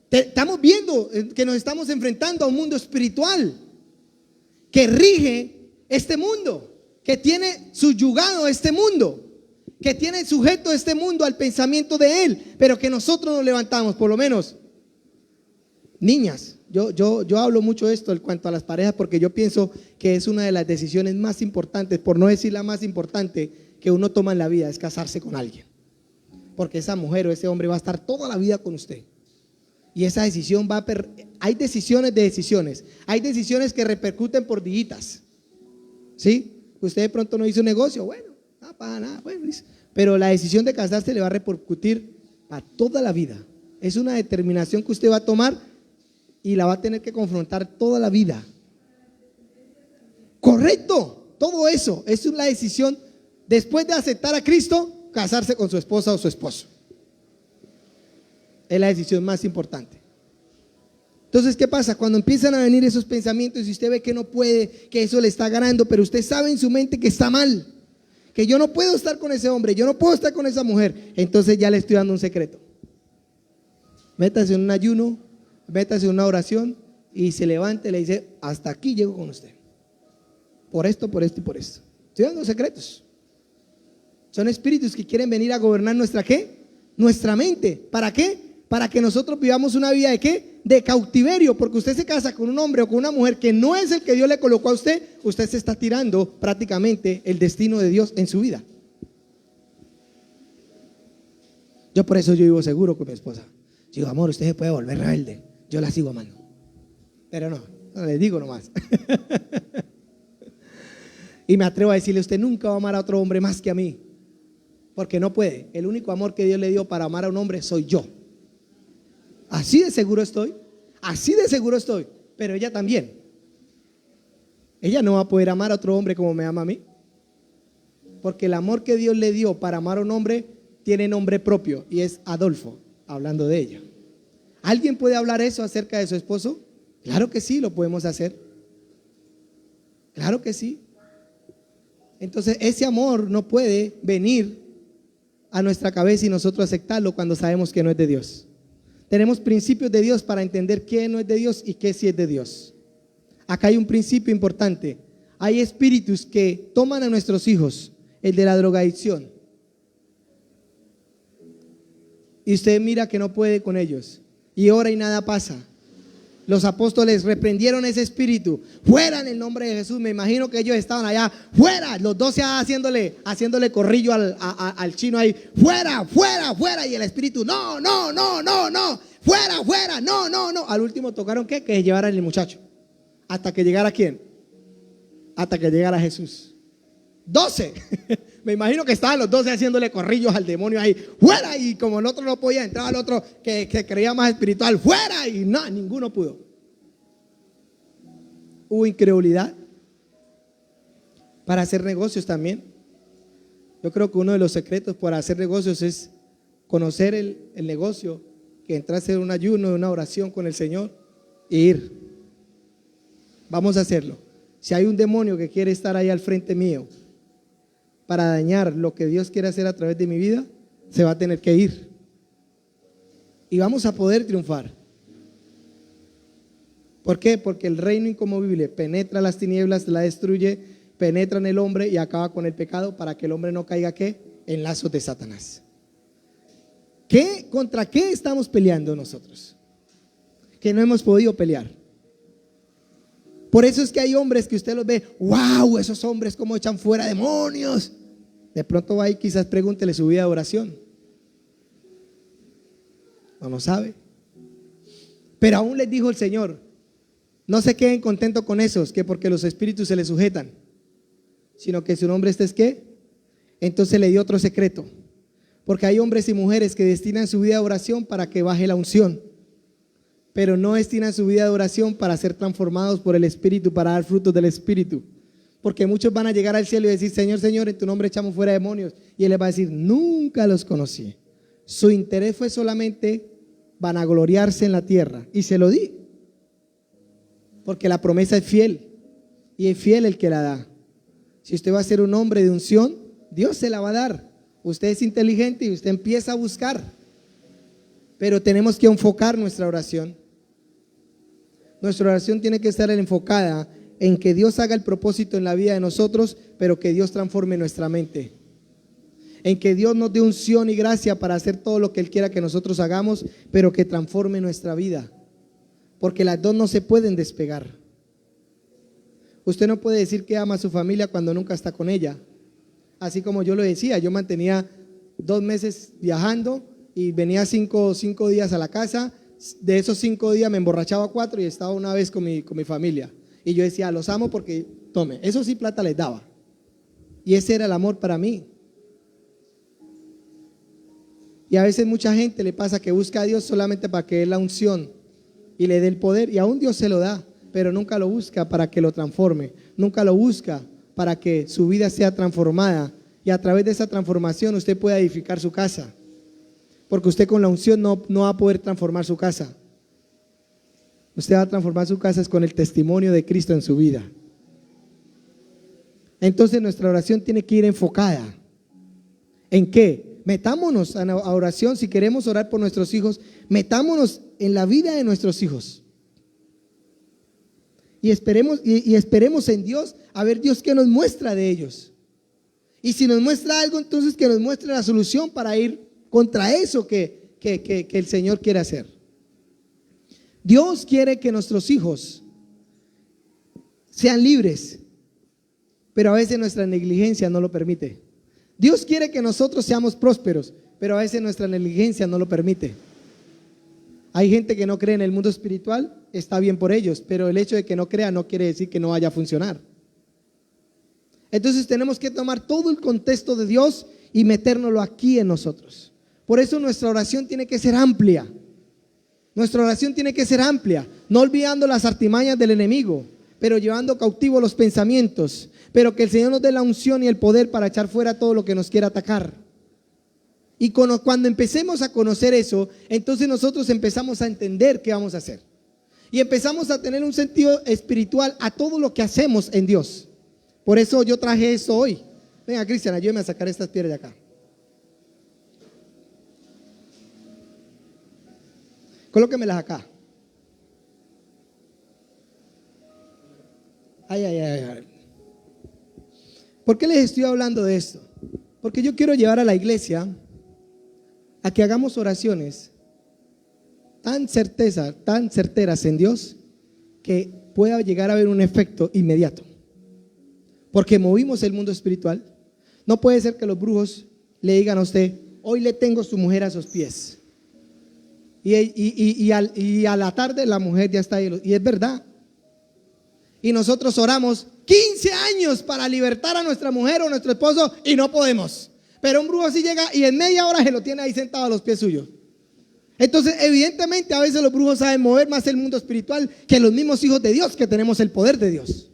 Estamos viendo que nos estamos enfrentando a un mundo espiritual que rige este mundo, que tiene subyugado este mundo, que tiene sujeto este mundo al pensamiento de él, pero que nosotros nos levantamos, por lo menos niñas. Yo hablo mucho de esto en cuanto a las parejas, porque yo pienso que es una de las decisiones más importantes, por no decir la más importante, que uno toma en la vida, es casarse con alguien. Porque esa mujer o ese hombre va a estar toda la vida con usted. Y esa decisión hay decisiones de decisiones. Hay decisiones que repercuten por días. ¿Sí? Usted de pronto no hizo negocio, bueno, no para nada, bueno, pero la decisión de casarse le va a repercutir para toda la vida. Es una determinación que usted va a tomar y la va a tener que confrontar toda la vida. Correcto, todo eso es una decisión. Después de aceptar a Cristo, casarse con su esposa o su esposo es la decisión más importante. Entonces, ¿qué pasa? Cuando empiezan a venir esos pensamientos y usted ve que no puede, que eso le está ganando, pero usted sabe en su mente que está mal, que yo no puedo estar con ese hombre, yo no puedo estar con esa mujer, entonces ya le estoy dando un secreto. Métase en un ayuno, métase en una oración y se levante y le dice: hasta aquí llego con usted. Por esto, por esto y por esto. Estoy dando secretos. Son espíritus que quieren venir a gobernar nuestra ¿qué? Nuestra mente. ¿Para qué? Para que nosotros vivamos una vida de ¿qué? De cautiverio, porque usted se casa con un hombre o con una mujer que no es el que Dios le colocó a usted, usted se está tirando prácticamente el destino de Dios en su vida. Yo por eso yo vivo seguro con mi esposa. Digo: amor, usted se puede volver rebelde, yo la sigo amando. Pero no les digo nomás. Y me atrevo a decirle: usted nunca va a amar a otro hombre más que a mí, porque no puede. El único amor que Dios le dio para amar a un hombre soy yo. Así de seguro estoy, así de seguro estoy. Pero ella también. Ella no va a poder amar a otro hombre como me ama a mí, porque el amor que Dios le dio para amar a un hombre tiene nombre propio y es Adolfo, hablando de ella. ¿Alguien puede hablar eso acerca de su esposo? Claro que sí, lo podemos hacer. Claro que sí. Entonces ese amor no puede venir a nuestra cabeza y nosotros aceptarlo cuando sabemos que no es de Dios. Tenemos principios de Dios para entender qué no es de Dios y qué sí es de Dios. Acá hay un principio importante. Hay espíritus que toman a nuestros hijos, el de la drogadicción, y usted mira que no puede con ellos y ora y nada pasa. Los apóstoles reprendieron ese espíritu: fuera en el nombre de Jesús. Me imagino que ellos estaban allá, fuera, los 12 haciéndole corrillo al chino ahí: fuera, fuera, fuera. Y el espíritu: no, no, no, no, no, fuera, fuera, no, no, no. Al último tocaron ¿qué? Que se llevaran el muchacho. Hasta que llegara ¿quién? Hasta que llegara Jesús. 12. Me imagino que estaban los 12 haciéndole corrillos al demonio ahí: fuera. Y como el otro no podía entrar, al otro que creía más espiritual: fuera. Y no, ninguno pudo. Hubo incredulidad para hacer negocios también. Yo creo que uno de los secretos para hacer negocios es conocer el negocio, que entrarse en un ayuno, en una oración con el Señor e ir. Vamos a hacerlo. Si hay un demonio que quiere estar ahí al frente mío para dañar lo que Dios quiere hacer a través de mi vida, se va a tener que ir. Y vamos a poder triunfar. ¿Por qué? Porque el reino inconmovible penetra las tinieblas, la destruye, penetra en el hombre y acaba con el pecado, para que el hombre no caiga ¿qué? En lazos de Satanás. ¿Contra qué estamos peleando nosotros? Que no hemos podido pelear. Por eso es que hay hombres que usted los ve: wow, esos hombres cómo echan fuera demonios. De pronto va y quizás pregúntele su vida de oración. No lo sabe. Pero aún les dijo el Señor: no se queden contentos con esos, que porque los espíritus se les sujetan, sino que su nombre es ¿qué? Entonces le dio otro secreto. Porque hay hombres y mujeres que destinan su vida de oración para que baje la unción, pero no destinan su vida de oración para ser transformados por el Espíritu, para dar frutos del Espíritu. Porque muchos van a llegar al cielo y decir: Señor, Señor, en tu nombre echamos fuera demonios. Y Él les va a decir: nunca los conocí. Su interés fue solamente vanagloriarse en la tierra. Y se lo di, porque la promesa es fiel, y es fiel el que la da. Si usted va a ser un hombre de unción, Dios se la va a dar. Usted es inteligente y usted empieza a buscar. Pero tenemos que enfocar nuestra oración. Nuestra oración tiene que estar enfocada en que Dios haga el propósito en la vida de nosotros, pero que Dios transforme nuestra mente. En que Dios nos dé unción y gracia para hacer todo lo que Él quiera que nosotros hagamos, pero que transforme nuestra vida. Porque las dos no se pueden despegar. Usted no puede decir que ama a su familia cuando nunca está con ella. Así como yo lo decía, yo mantenía 2 meses viajando y venía 5 días a la casa. De esos 5 días me emborrachaba 4 y estaba una vez con mi familia. Y yo decía: los amo porque, tome, eso sí plata les daba. Y ese era el amor para mí. Y a veces mucha gente le pasa que busca a Dios solamente para que dé la unción y le dé el poder, y aún Dios se lo da, pero nunca lo busca para que lo transforme, nunca lo busca para que su vida sea transformada, y a través de esa transformación usted pueda edificar su casa, porque usted con la unción no va a poder transformar su casa. Usted va a transformar su casa es con el testimonio de Cristo en su vida. Entonces nuestra oración tiene que ir enfocada. ¿En qué? Metámonos a oración. Si queremos orar por nuestros hijos, metámonos en la vida de nuestros hijos. Y esperemos en Dios, a ver Dios qué nos muestra de ellos. Y si nos muestra algo, entonces que nos muestre la solución para ir contra eso que el Señor quiere hacer. Dios quiere que nuestros hijos sean libres, pero a veces nuestra negligencia no lo permite. Dios quiere que nosotros seamos prósperos, pero a veces nuestra negligencia no lo permite. Hay gente que no cree en el mundo espiritual, está bien por ellos, pero el hecho de que no crea no quiere decir que no vaya a funcionar. Entonces tenemos que tomar todo el contexto de Dios y metérnoslo aquí en nosotros. Por eso nuestra oración tiene que ser amplia. Nuestra oración tiene que ser amplia, no olvidando las artimañas del enemigo, pero llevando cautivos los pensamientos, pero que el Señor nos dé la unción y el poder para echar fuera todo lo que nos quiera atacar. Y cuando empecemos a conocer eso, entonces nosotros empezamos a entender qué vamos a hacer. Y empezamos a tener un sentido espiritual a todo lo que hacemos en Dios. Por eso yo traje esto hoy. Venga, Cristian, ayúdame a sacar estas piedras de acá. Colóquemelas acá. Ay. ¿Por qué les estoy hablando de esto? Porque yo quiero llevar a la iglesia a que hagamos oraciones tan certeras en Dios, que pueda llegar a haber un efecto inmediato. Porque movimos el mundo espiritual. No puede ser que los brujos le digan a usted: hoy le tengo su mujer a sus pies. Y a la tarde la mujer ya está ahí. Y es verdad. Y nosotros oramos 15 años para libertar a nuestra mujer o nuestro esposo y no podemos. Pero un brujo así llega y en media hora se lo tiene ahí sentado a los pies suyos. Entonces, evidentemente, a veces los brujos saben mover más el mundo espiritual que los mismos hijos de Dios, que tenemos el poder de Dios.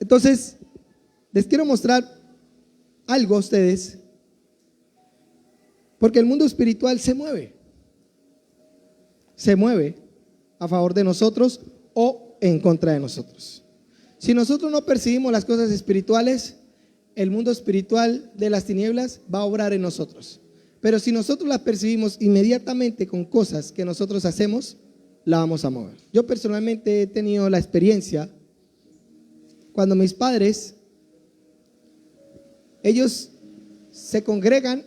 Entonces, les quiero mostrar algo a ustedes, porque el mundo espiritual se mueve a favor de nosotros o en contra de nosotros. Si nosotros no percibimos las cosas espirituales, el mundo espiritual de las tinieblas va a obrar en nosotros. Pero si nosotros las percibimos inmediatamente con cosas que nosotros hacemos, la vamos a mover. Yo personalmente he tenido la experiencia cuando mis padres, ellos se congregan,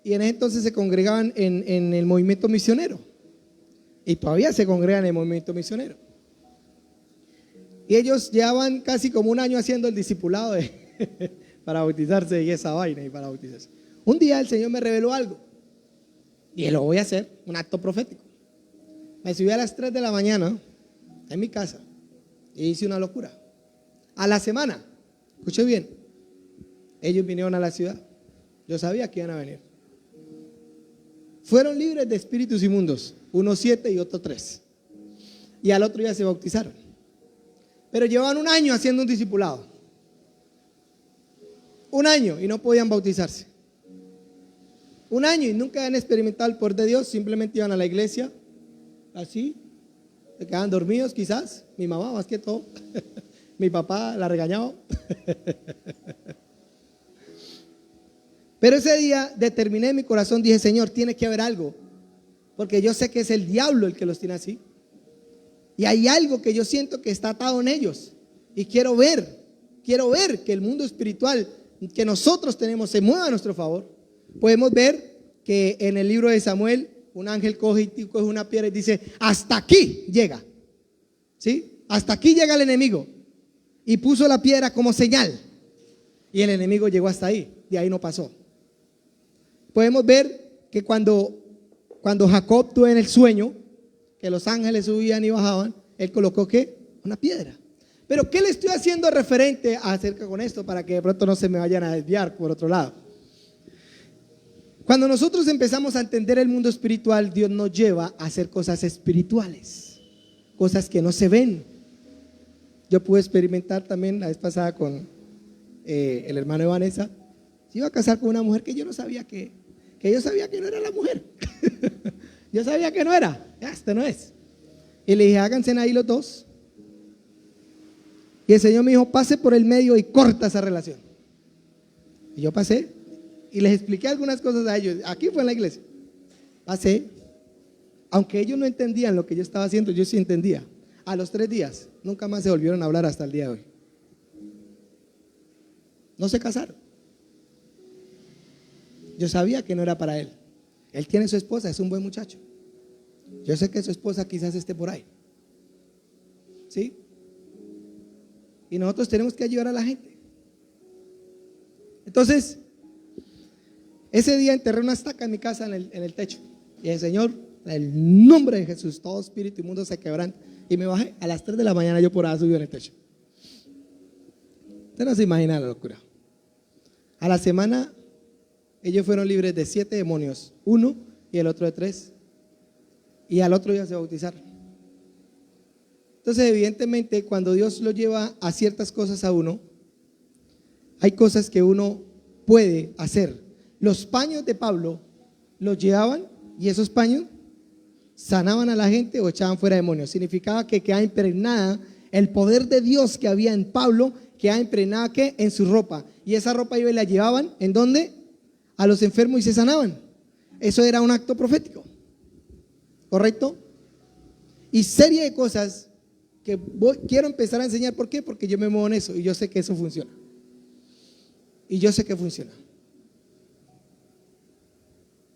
y en ese entonces se congregaban en el movimiento misionero, y todavía se congregan en el movimiento misionero. Y ellos llevaban casi como un año haciendo el discipulado para bautizarse y esa vaina y para bautizarse. Un día el Señor me reveló algo y lo voy a hacer, un acto profético. Me subí a las 3 de la mañana en mi casa y hice una locura. A la semana, escuché bien, ellos vinieron a la ciudad. Yo sabía que iban a venir. Fueron libres de espíritus inmundos, unos 7 y otros 3. Y al otro día se bautizaron. Pero llevaban un año haciendo un discipulado. Un año y no podían bautizarse. Un año y nunca habían experimentado el poder de Dios. Simplemente iban a la iglesia, así, se quedaban dormidos quizás. Mi mamá más que todo. Mi papá la regañaba. Pero ese día determiné en mi corazón, dije: Señor, tiene que haber algo, porque yo sé que es el diablo el que los tiene así. Y hay algo que yo siento que está atado en ellos. Y quiero ver que el mundo espiritual que nosotros tenemos se mueva a nuestro favor. Podemos ver que en el libro de Samuel, un ángel coge una piedra y dice: hasta aquí llega. ¿Sí? Hasta aquí llega el enemigo. Y puso la piedra como señal. Y el enemigo llegó hasta ahí. De ahí no pasó. Podemos ver que cuando Jacob tuvo en el sueño que los ángeles subían y bajaban, él colocó ¿qué? Una piedra. Pero ¿qué le estoy haciendo referente acerca con esto para que de pronto no se me vayan a desviar por otro lado? Cuando nosotros empezamos a entender el mundo espiritual, Dios nos lleva a hacer cosas espirituales, cosas que no se ven. Yo pude experimentar también la vez pasada con el hermano de Vanessa. Se iba a casar con una mujer que yo no sabía que yo sabía que no era la mujer. Yo sabía que no era, este no es. Y le dije: háganse ahí los dos. Y el Señor me dijo, pase por el medio y corta esa relación. Y yo pasé y les expliqué algunas cosas a ellos. Aquí fue en la iglesia. Pasé. Aunque ellos no entendían lo que yo estaba haciendo, yo sí entendía. A los 3 días, nunca más se volvieron a hablar hasta el día de hoy. No se casaron. Yo sabía que no era para él. Él tiene su esposa, es un buen muchacho. Yo sé que su esposa quizás esté por ahí. ¿Sí? Y nosotros tenemos que ayudar a la gente. Entonces, ese día enterré una estaca en mi casa en el techo. Y el Señor, en el nombre de Jesús, todo espíritu inmundo se quebranta. Y me bajé a las 3 de la mañana, yo por ahí subido en el techo. Usted no se imagina la locura. A la semana, ellos fueron libres de 7 demonios, uno y el otro de 3. Y al otro día se bautizaron. Entonces, evidentemente, cuando Dios lo lleva a ciertas cosas a uno, hay cosas que uno puede hacer. Los paños de Pablo los llevaban y esos paños sanaban a la gente o echaban fuera demonios. Significaba que quedaba impregnada el poder de Dios que había en Pablo, quedaba impregnada ¿qué? En su ropa. Y esa ropa ellos la llevaban, ¿en dónde? A los enfermos y se sanaban. Eso era un acto profético. ¿Correcto? Y serie de cosas que quiero empezar a enseñar. ¿Por qué? Porque yo me muevo en eso y yo sé que eso funciona. Y yo sé que funciona.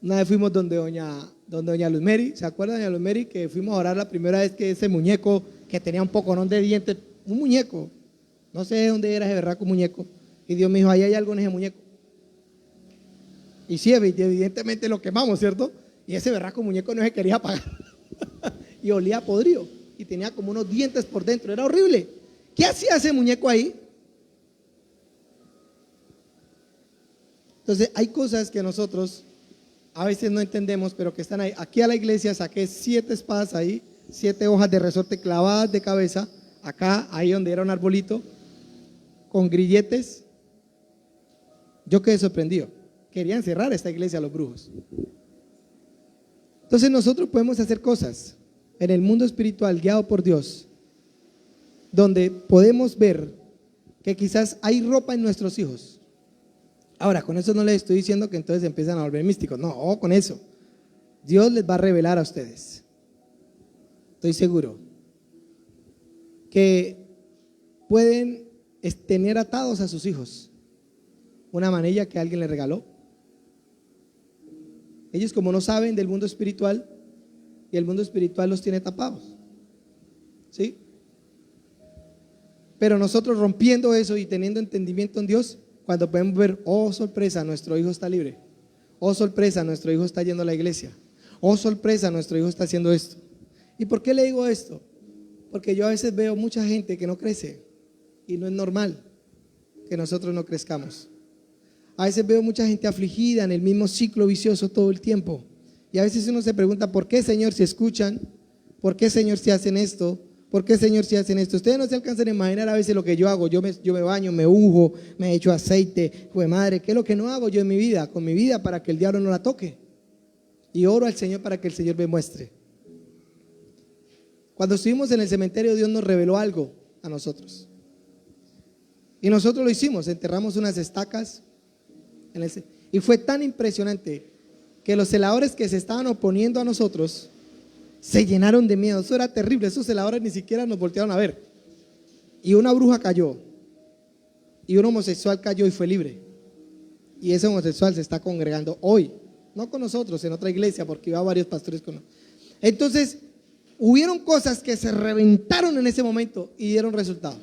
Una vez fuimos donde doña Luz Mary, ¿se acuerdan de doña Luz Mary? Que fuimos a orar la primera vez que ese muñeco que tenía un poconón de dientes, un muñeco, no sé de dónde era ese berraco muñeco, y Dios me dijo, ahí hay algo en ese muñeco. Y sí, evidentemente lo quemamos, ¿cierto? Y ese berraco muñeco no se quería apagar. Y olía podrido, y tenía como unos dientes por dentro, era horrible. ¿Qué hacía ese muñeco ahí? Entonces hay cosas que nosotros a veces no entendemos, pero que están ahí. Aquí a la iglesia saqué 7 espadas ahí, 7 hojas de resorte clavadas de cabeza, acá, ahí donde era un arbolito, con grilletes. Yo quedé sorprendido. Querían cerrar esta iglesia a los brujos. Entonces nosotros podemos hacer cosas en el mundo espiritual guiado por Dios, donde podemos ver que quizás hay ropa en nuestros hijos. Ahora, con eso no les estoy diciendo que entonces empiezan a volver místicos. No, ojo con eso. Dios les va a revelar a ustedes. Estoy seguro que pueden tener atados a sus hijos una manilla que alguien les regaló. Ellos, como no saben del mundo espiritual, y el mundo espiritual los tiene tapados, ¿sí? Pero nosotros rompiendo eso y teniendo entendimiento en Dios, cuando podemos ver, oh sorpresa, nuestro hijo está libre. Oh sorpresa, nuestro hijo está yendo a la iglesia. Oh sorpresa, nuestro hijo está haciendo esto. ¿Y por qué le digo esto? Porque yo a veces veo mucha gente que no crece y no es normal que nosotros no crezcamos. A veces veo mucha gente afligida en el mismo ciclo vicioso todo el tiempo. Y a veces uno se pregunta, ¿por qué, Señor, si escuchan? ¿Por qué, Señor, si hacen esto? ¿Por qué, Señor, si hacen esto? Ustedes no se alcanzan a imaginar a veces lo que yo hago. Yo me baño, me unjo, me echo aceite. Jue madre, ¿qué es lo que no hago yo en mi vida? Con mi vida para que el diablo no la toque. Y oro al Señor para que el Señor me muestre. Cuando estuvimos en el cementerio, Dios nos reveló algo a nosotros. Y nosotros lo hicimos, enterramos unas estacas. Y fue tan impresionante que los celadores que se estaban oponiendo a nosotros se llenaron de miedo. Eso era terrible. Esos celadores ni siquiera nos voltearon a ver. Y una bruja cayó. Y un homosexual cayó y fue libre. Y ese homosexual se está congregando hoy. No con nosotros, en otra iglesia, porque iba varios pastores con nosotros. Entonces, hubieron cosas que se reventaron en ese momento y dieron resultado.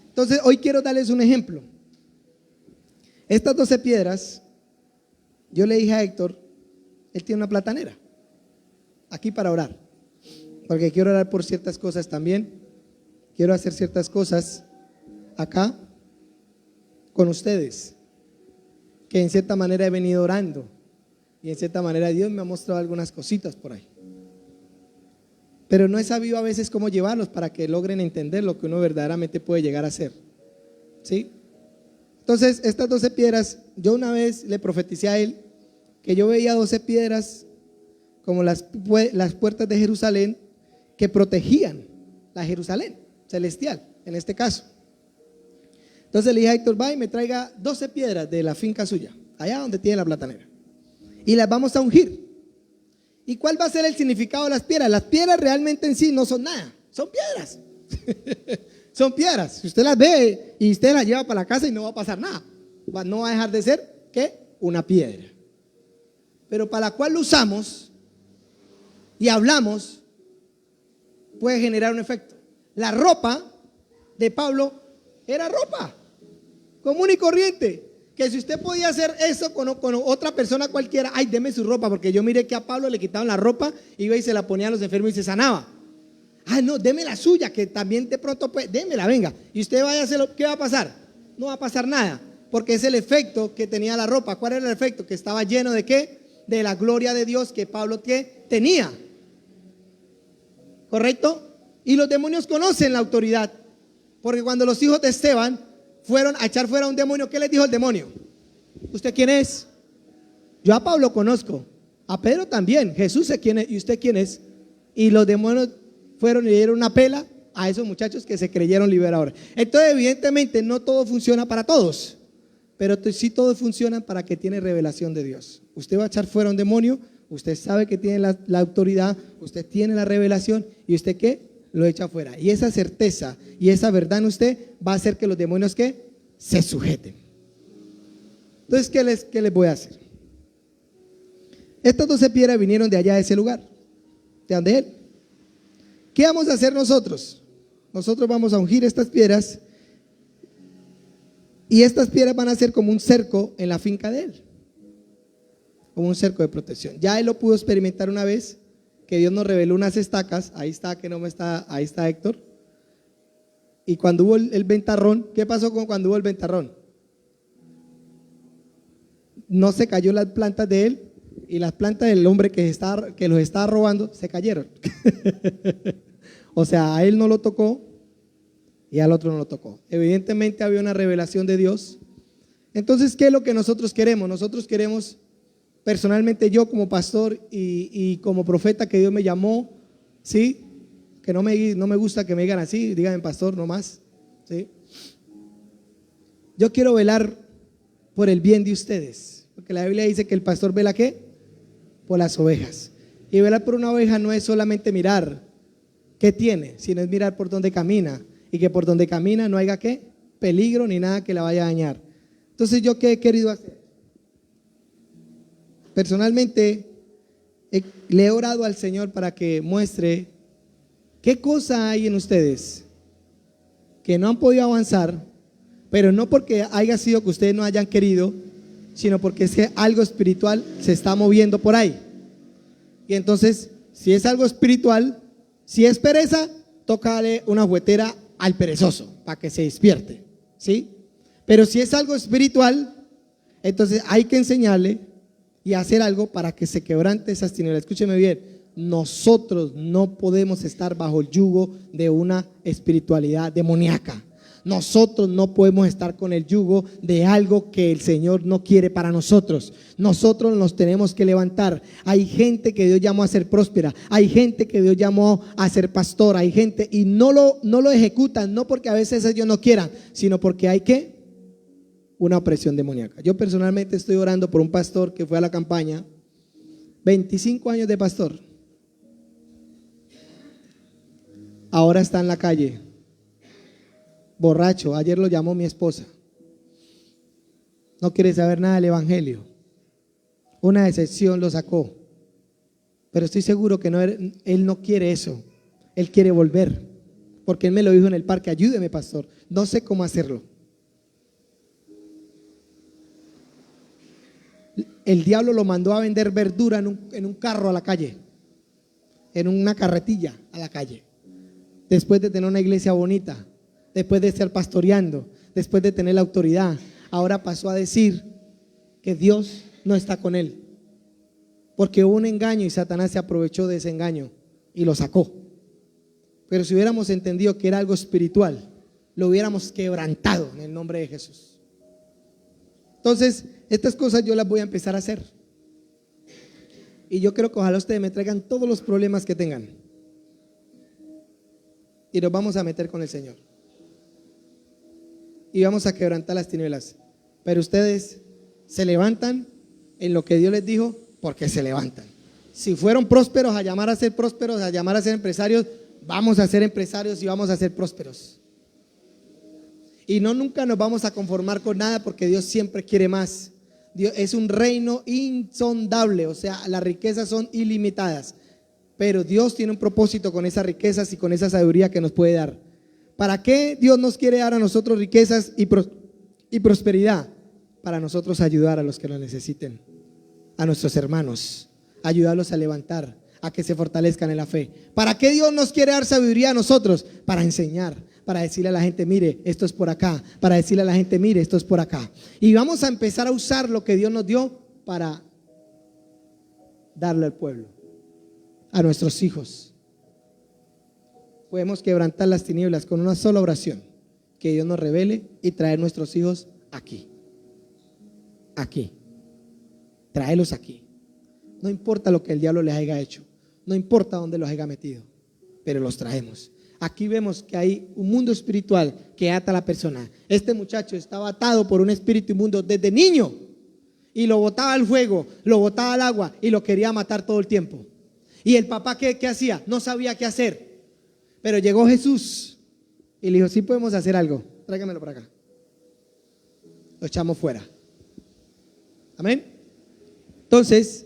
Entonces, hoy quiero darles un ejemplo. Estas 12 piedras, yo le dije a Héctor, él tiene una platanera aquí para orar, porque quiero orar por ciertas cosas también. Quiero hacer ciertas cosas acá con ustedes, que en cierta manera he venido orando, y en cierta manera Dios me ha mostrado algunas cositas por ahí, pero no he sabido a veces cómo llevarlos para que logren entender lo que uno verdaderamente puede llegar a hacer, ¿sí? Entonces, estas 12 piedras, yo una vez le profeticé a él que yo veía 12 piedras como las puertas de Jerusalén que protegían la Jerusalén celestial, en este caso. Entonces le dije a Héctor, va y me traiga 12 piedras de la finca suya, allá donde tiene la platanera, y las vamos a ungir. ¿Y cuál va a ser el significado de las piedras? Las piedras realmente en sí no son nada, son piedras. Son piedras. Si usted las ve y usted las lleva para la casa y no va a pasar nada, no va a dejar de ser, ¿qué? Una piedra. Pero para la cual lo usamos y hablamos, puede generar un efecto. La ropa de Pablo era ropa común y corriente, que si usted podía hacer eso con otra persona cualquiera, ay, deme su ropa, porque yo miré que a Pablo le quitaban la ropa, iba y se la ponía a los enfermos y se sanaba. Ah, no, deme la suya, que también de pronto puede, démela, venga. Y usted vaya a hacerlo, ¿qué va a pasar? No va a pasar nada, porque es el efecto que tenía la ropa. ¿Cuál era el efecto? Que estaba lleno de ¿qué? De la gloria de Dios que Pablo tenía. ¿Correcto? Y los demonios conocen la autoridad, porque cuando los hijos de Esteban fueron a echar fuera a un demonio, ¿qué les dijo el demonio? ¿Usted quién es? Yo a Pablo conozco, a Pedro también, Jesús sé quién es, ¿y usted quién es? Y los demonios fueron y le dieron una pela a esos muchachos que se creyeron liberadores. Entonces evidentemente no todo funciona para todos, pero sí todo funciona para que tiene revelación de Dios. Usted va a echar fuera a un demonio, usted sabe que tiene la autoridad, usted tiene la revelación, y usted ¿qué? Lo echa fuera. Y esa certeza y esa verdad en usted va a hacer que los demonios ¿qué? Se sujeten. Entonces, ¿qué les voy a hacer? Estas 12 piedras vinieron de allá de ese lugar, de donde él. ¿Qué vamos a hacer nosotros? Nosotros vamos a ungir estas piedras, y estas piedras van a ser como un cerco en la finca de él, como un cerco de protección. Ya él lo pudo experimentar una vez, que Dios nos reveló unas estacas. Ahí está, que no me está, ahí está Héctor. Y cuando hubo el ventarrón, ¿qué pasó cuando hubo el ventarrón? No se cayó las plantas de él, y las plantas del hombre que los estaba robando se cayeron. O sea, a él no lo tocó y al otro no lo tocó. Evidentemente había una revelación de Dios. Entonces, ¿qué es lo que nosotros queremos? Nosotros queremos, personalmente yo como pastor y como profeta que Dios me llamó, ¿sí? Que no me gusta que me digan así, díganme pastor nomás, ¿sí? Yo quiero velar por el bien de ustedes, porque la Biblia dice que el pastor vela ¿qué? Por las ovejas. Y velar por una oveja no es solamente mirar qué tiene, sino es mirar por dónde camina, y que por donde camina no haya ¿qué? Peligro ni nada que la vaya a dañar. Entonces, ¿yo qué he querido hacer? Personalmente le he orado al Señor para que muestre qué cosa hay en ustedes que no han podido avanzar, pero no porque haya sido que ustedes no hayan querido, sino porque es que algo espiritual se está moviendo por ahí. Y entonces, si es algo espiritual, si es pereza, tócale una juguetera al perezoso para que se despierte, ¿sí? Pero si es algo espiritual, entonces hay que enseñarle y hacer algo para que se quebrante esas tinieblas. Escúcheme bien, nosotros no podemos estar bajo el yugo de una espiritualidad demoníaca. Nosotros no podemos estar con el yugo de algo que el Señor no quiere para nosotros. Nosotros nos tenemos que levantar. Hay gente que Dios llamó a ser próspera, hay gente que Dios llamó a ser pastor, hay gente y no lo ejecutan, no porque a veces ellos no quieran, sino porque hay que una opresión demoníaca. Yo personalmente estoy orando por un pastor que fue a la campaña, 25 años de pastor, ahora está en la calle, borracho. Ayer lo llamó mi esposa, no quiere saber nada del evangelio, una decepción lo sacó, pero estoy seguro que él no quiere eso, él quiere volver, porque él me lo dijo en el parque: ayúdeme pastor, no sé cómo hacerlo. El diablo lo mandó a vender verdura en un carro a la calle, en una carretilla a la calle, después de tener una iglesia bonita, después de estar pastoreando, después de tener la autoridad. Ahora pasó a decir que Dios no está con él, porque hubo un engaño y Satanás se aprovechó de ese engaño y lo sacó. Pero si hubiéramos entendido que era algo espiritual, lo hubiéramos quebrantado en el nombre de Jesús. Entonces, estas cosas yo las voy a empezar a hacer, y yo creo que ojalá ustedes me traigan todos los problemas que tengan y nos vamos a meter con el Señor. y vamos a quebrantar las tinieblas. Pero ustedes se levantan en lo que Dios les dijo porque se levantan. Si fueron prósperos a llamar a ser prósperos, a llamar a ser empresarios, vamos a ser empresarios y vamos a ser prósperos. Y no nunca nos vamos a conformar con nada porque Dios siempre quiere más. Dios es un reino insondable, o sea, las riquezas son ilimitadas. Pero Dios tiene un propósito con esas riquezas y con esa sabiduría que nos puede dar. ¿Para qué Dios nos quiere dar a nosotros riquezas y prosperidad? Para nosotros ayudar a los que lo necesiten, a nuestros hermanos, ayudarlos a levantar, a que se fortalezcan en la fe. ¿Para qué Dios nos quiere dar sabiduría a nosotros? Para enseñar, para decirle a la gente, mire, esto es por acá, para decirle a la gente, mire, esto es por acá. Y vamos a empezar a usar lo que Dios nos dio para darle al pueblo, a nuestros hijos. Podemos quebrantar las tinieblas con una sola oración, que Dios nos revele y traer nuestros hijos aquí. Aquí, tráelos aquí. No importa lo que el diablo les haya hecho, no importa dónde los haya metido, pero los traemos. Aquí vemos que hay un mundo espiritual que ata a la persona. Este muchacho estaba atado por un espíritu inmundo desde niño y lo botaba al fuego, lo botaba al agua y lo quería matar todo el tiempo. Y el papá, ¿qué hacía? No sabía qué hacer, pero llegó Jesús y le dijo, sí podemos hacer algo, tráigamelo para acá. Lo echamos fuera. Amén. Entonces,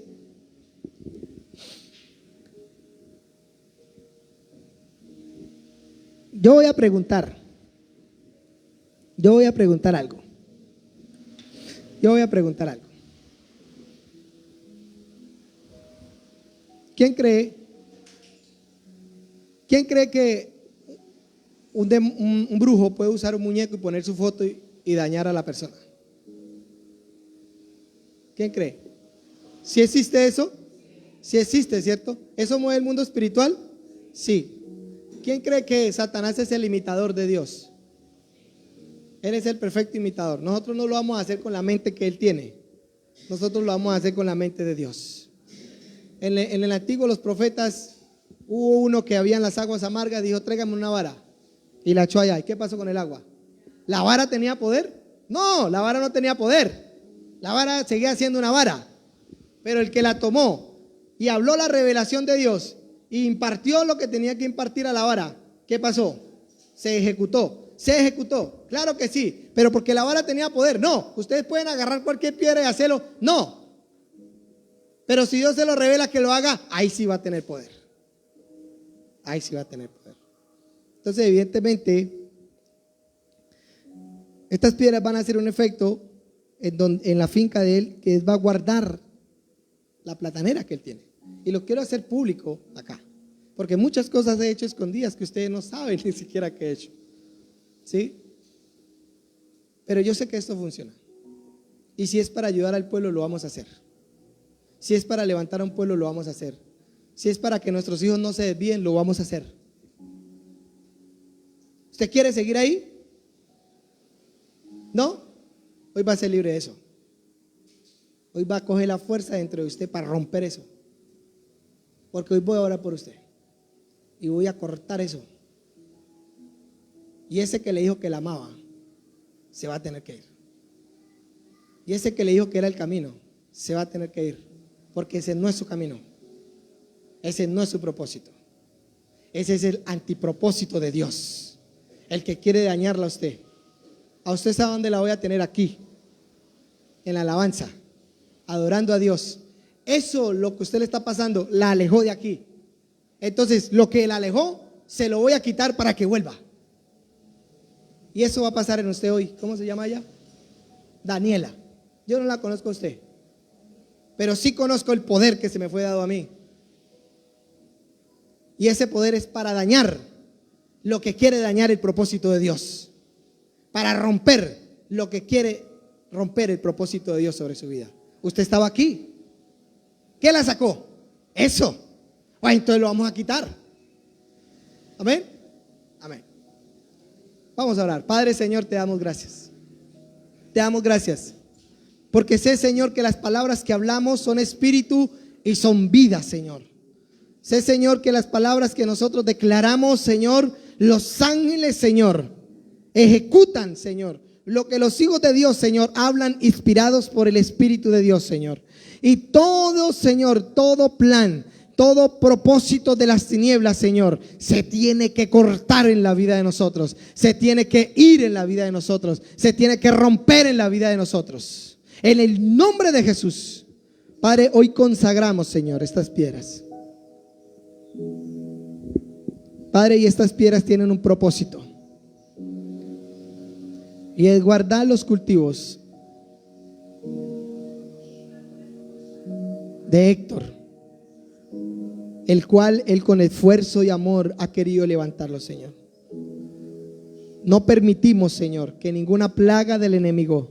yo voy a preguntar algo. ¿Quién cree que un brujo puede usar un muñeco y poner su foto y dañar a la persona? ¿Quién cree? ¿Sí existe eso? Sí existe, ¿cierto? ¿Eso mueve el mundo espiritual? Sí. ¿Quién cree que Satanás es el imitador de Dios? Él es el perfecto imitador. Nosotros no lo vamos a hacer con la mente que él tiene. Nosotros lo vamos a hacer con la mente de Dios. En el antiguo, los profetas, hubo uno que había en las aguas amargas, dijo, tráigame una vara. Y la echó allá. ¿Y qué pasó con el agua? ¿La vara tenía poder? No, la vara no tenía poder. La vara seguía siendo una vara, pero el que la tomó y habló la revelación de Dios e impartió lo que tenía que impartir a la vara, ¿qué pasó? Se ejecutó, claro que sí, pero porque la vara tenía poder. No, ustedes pueden agarrar cualquier piedra y hacerlo, no, pero si Dios se lo revela que lo haga, ahí sí va a tener poder. Entonces, evidentemente, estas piedras van a hacer un efecto en la finca de él, que va a guardar la platanera que él tiene. Y lo quiero hacer público acá, porque muchas cosas he hecho escondidas que ustedes no saben ni siquiera que he hecho, ¿sí? Pero yo sé que esto funciona. Y si es para ayudar al pueblo, lo vamos a hacer. Si es para levantar a un pueblo, lo vamos a hacer. Si es para que nuestros hijos no se desvíen, lo vamos a hacer. ¿Usted quiere seguir ahí? ¿No? Hoy va a ser libre de eso. Hoy va a coger la fuerza dentro de usted para romper eso. Porque hoy voy a orar por usted y voy a cortar eso. Y ese que le dijo que la amaba se va a tener que ir. Y ese que le dijo que era el camino se va a tener que ir, porque ese no es su camino. Ese no es su propósito. Ese es el antipropósito de Dios, el que quiere dañarla a usted. A usted sabe dónde la voy a tener, aquí, en la alabanza, adorando a Dios. Eso, lo que usted le está pasando, la alejó de aquí. Entonces, lo que la alejó, se lo voy a quitar para que vuelva. Y eso va a pasar en usted hoy. ¿Cómo se llama ella? Daniela. Yo no la conozco a usted, pero sí conozco el poder que se me fue dado a mí. Y ese poder es para dañar lo que quiere dañar el propósito de Dios, para romper lo que quiere romper el propósito de Dios sobre su vida. Usted estaba aquí. ¿Qué la sacó? Eso. Pues entonces lo vamos a quitar. Amén. Amén. Vamos a orar. Padre, Señor, te damos gracias. Te damos gracias, porque sé, Señor, que las palabras que hablamos son espíritu y son vida, Señor. Sé, Señor, que las palabras que nosotros declaramos, Señor, los ángeles, Señor, ejecutan, Señor, lo que los hijos de Dios, Señor, hablan inspirados por el Espíritu de Dios, Señor. Y todo, Señor, todo plan, todo propósito de las tinieblas, Señor, se tiene que cortar en la vida de nosotros. Se tiene que ir en la vida de nosotros. Se tiene que romper en la vida de nosotros. En el nombre de Jesús. Padre, hoy consagramos, Señor, estas piedras. Padre, y estas piedras tienen un propósito. Y es guardar los cultivos de Héctor, el cual él con esfuerzo y amor ha querido levantarlo, Señor. No permitimos, Señor, que ninguna plaga del enemigo,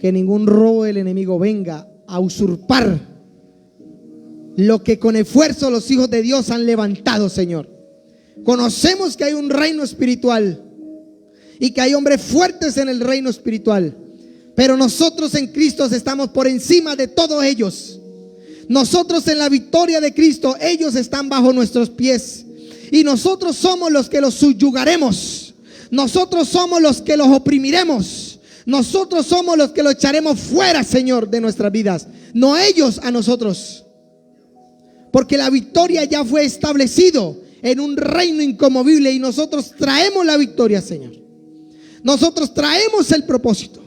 que ningún robo del enemigo venga a usurpar lo que con esfuerzo los hijos de Dios han levantado, Señor. Conocemos que hay un reino espiritual y que hay hombres fuertes en el reino espiritual, pero nosotros en Cristo estamos por encima de todos ellos. Nosotros en la victoria de Cristo, ellos están bajo nuestros pies, y nosotros somos los que los subyugaremos. Nosotros somos los que los oprimiremos. Nosotros somos los que los echaremos fuera, Señor, de nuestras vidas, no ellos a nosotros, porque la victoria ya fue establecido en un reino inconmovible, y nosotros traemos la victoria, Señor. Nosotros traemos el propósito,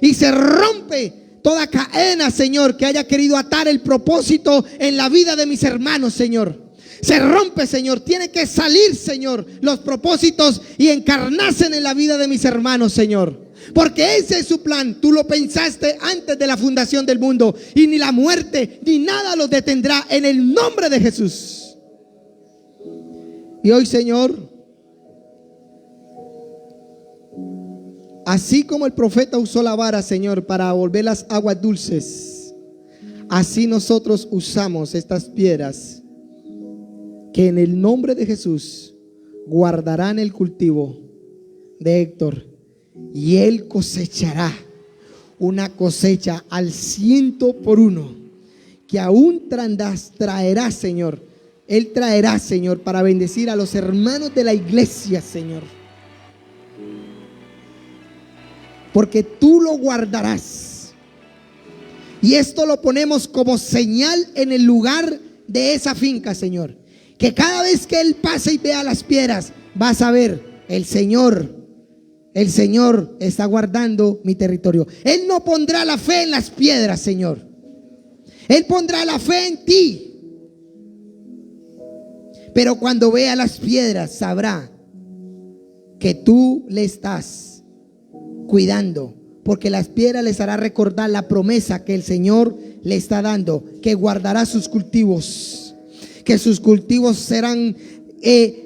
y se rompe toda cadena, Señor, que haya querido atar el propósito en la vida de mis hermanos, Señor. Se rompe, Señor. Tiene que salir, Señor, los propósitos y encarnarse en la vida de mis hermanos, Señor. Porque ese es su plan. Tú lo pensaste antes de la fundación del mundo, y ni la muerte ni nada los detendrá, en el nombre de Jesús. Y hoy, Señor, así como el profeta usó la vara, Señor, para volver las aguas dulces, así nosotros usamos estas piedras que en el nombre de Jesús guardarán el cultivo de Héctor, y él cosechará una cosecha al 100%, que aún traerá, Señor. Él traerá, Señor, para bendecir a los hermanos de la iglesia, Señor. Porque tú lo guardarás. Y esto lo ponemos como señal en el lugar de esa finca, Señor. Que cada vez que él pase y vea las piedras, vas a ver, el Señor está guardando mi territorio. Él no pondrá la fe en las piedras, Señor. Él pondrá la fe en ti. Pero cuando vea las piedras, sabrá que tú le estás cuidando, porque las piedras les hará recordar la promesa que el Señor le está dando, que guardará sus cultivos, que sus cultivos serán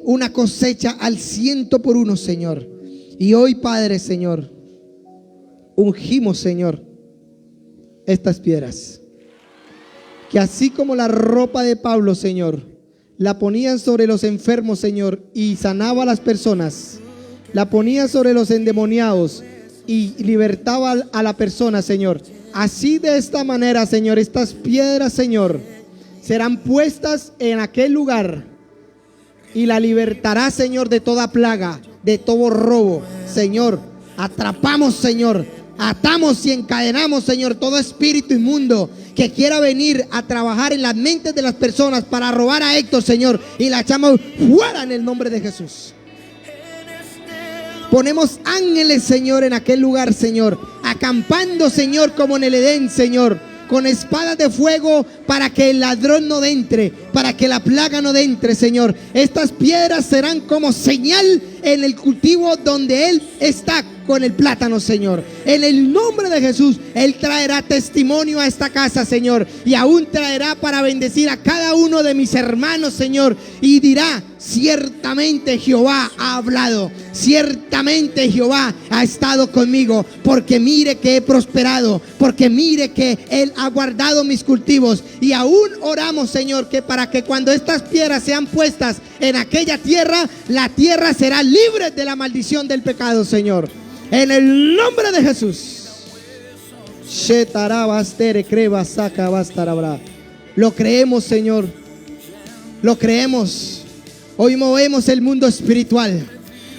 una cosecha al 100%, Señor. Y hoy, Padre, Señor, ungimos, Señor, estas piedras, que así como la ropa de Pablo, Señor, la ponían sobre los enfermos, Señor, y sanaba a las personas, la ponían sobre los endemoniados y libertaba a la persona, Señor. Así, de esta manera, Señor, estas piedras, Señor, serán puestas en aquel lugar, y la libertará, Señor, de toda plaga, de todo robo. Señor, atrapamos, Señor, atamos y encadenamos, Señor, todo espíritu inmundo que quiera venir a trabajar en las mentes de las personas para robar a Héctor, Señor, y la echamos fuera en el nombre de Jesús. Ponemos ángeles, Señor, en aquel lugar, Señor, acampando, Señor, como en el Edén, Señor, con espadas de fuego, para que el ladrón no entre, para que la plaga no entre, Señor. Estas piedras serán como señal en el cultivo donde Él está con el plátano, Señor. En el nombre de Jesús, Él traerá testimonio a esta casa, Señor, y aún traerá para bendecir a cada uno de mis hermanos, Señor, y dirá: ciertamente Jehová ha hablado, ciertamente Jehová ha estado conmigo, porque mire que he prosperado, porque mire que Él ha guardado mis cultivos. Y aún oramos, Señor, que para que cuando estas piedras sean puestas en aquella tierra, la tierra será libre de la maldición del pecado, Señor. En el nombre de Jesús. Lo creemos, Señor. Lo creemos. Hoy movemos el mundo espiritual.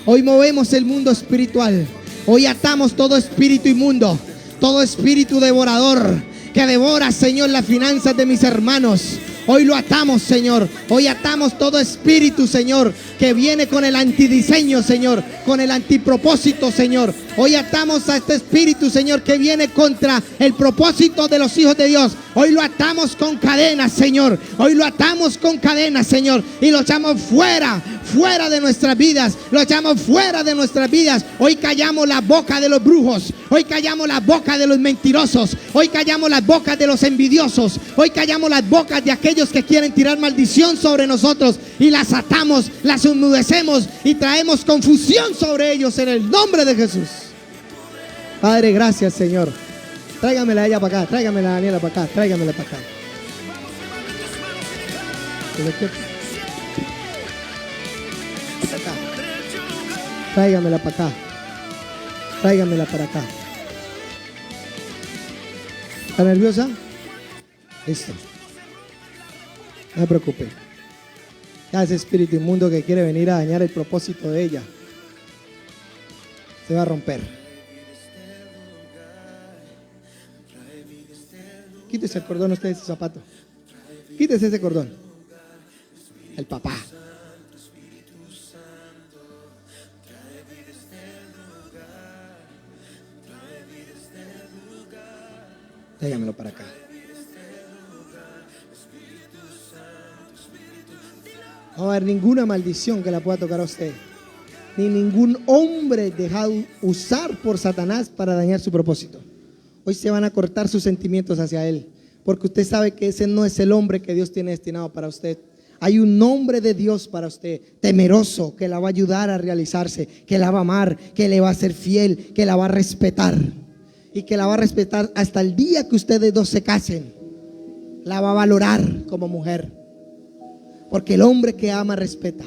Hoy movemos el mundo espiritual. Hoy atamos todo espíritu inmundo, todo espíritu devorador que devora, Señor, las finanzas de mis hermanos. Hoy lo atamos, Señor. Hoy atamos todo espíritu, Señor, que viene con el antidiseño, Señor, con el antipropósito, Señor. Hoy atamos a este espíritu, Señor, que viene contra el propósito de los hijos de Dios. Hoy lo atamos con cadenas, Señor. Hoy lo atamos con cadenas, Señor, y lo echamos fuera de nuestras vidas. Lo echamos fuera de nuestras vidas. Hoy callamos la boca de los brujos. Hoy callamos la boca de los mentirosos. Hoy callamos las bocas de los envidiosos. Hoy callamos las bocas de aquellos que quieren tirar maldición sobre nosotros, y las atamos, las enmudecemos y traemos confusión sobre ellos en el nombre de Jesús. Padre, gracias, Señor. Tráigamela a ella para acá, tráigamela a Daniela para acá, tráigamela para acá. Tráigamela para acá. Tráigamela para acá. ¿Está nerviosa? Listo. No se preocupe. Ya ese espíritu inmundo que quiere venir a dañar el propósito de ella se va a romper. Quítese el cordón usted de ese zapato. Quítese ese cordón. El papá. Tráigamelo para acá. No va a haber ninguna maldición que la pueda tocar a usted, ni ningún hombre dejado usar por Satanás para dañar su propósito. Hoy se van a cortar sus sentimientos hacia él, porque usted sabe que ese no es el hombre que Dios tiene destinado para usted. Hay un hombre de Dios para usted, temeroso, que la va a ayudar a realizarse, que la va a amar, que le va a ser fiel, que la va a respetar, y que la va a respetar hasta el día que ustedes dos se casen. La va a valorar como mujer, porque el hombre que ama respeta,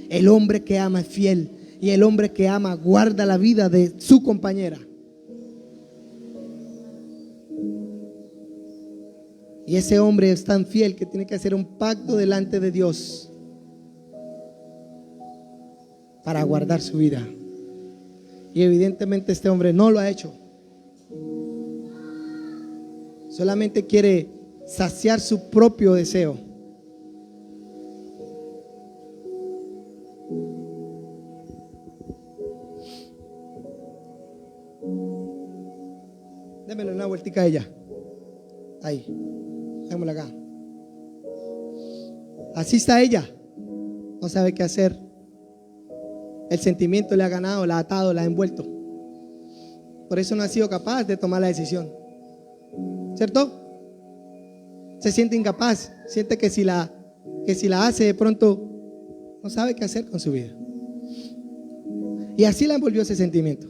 el hombre que ama es fiel, y el hombre que ama guarda la vida de su compañera. Y ese hombre es tan fiel que tiene que hacer un pacto delante de Dios para guardar su vida. Y evidentemente este hombre no lo ha hecho. Solamente quiere saciar su propio deseo. Démele una vueltica a ella. Ahí. Démosla acá. Así está ella. No sabe qué hacer. El sentimiento le ha ganado, la ha atado, la ha envuelto. Por eso no ha sido capaz de tomar la decisión. ¿Cierto? Se siente incapaz. Siente que si la hace de pronto no sabe qué hacer con su vida. Y así la envolvió ese sentimiento.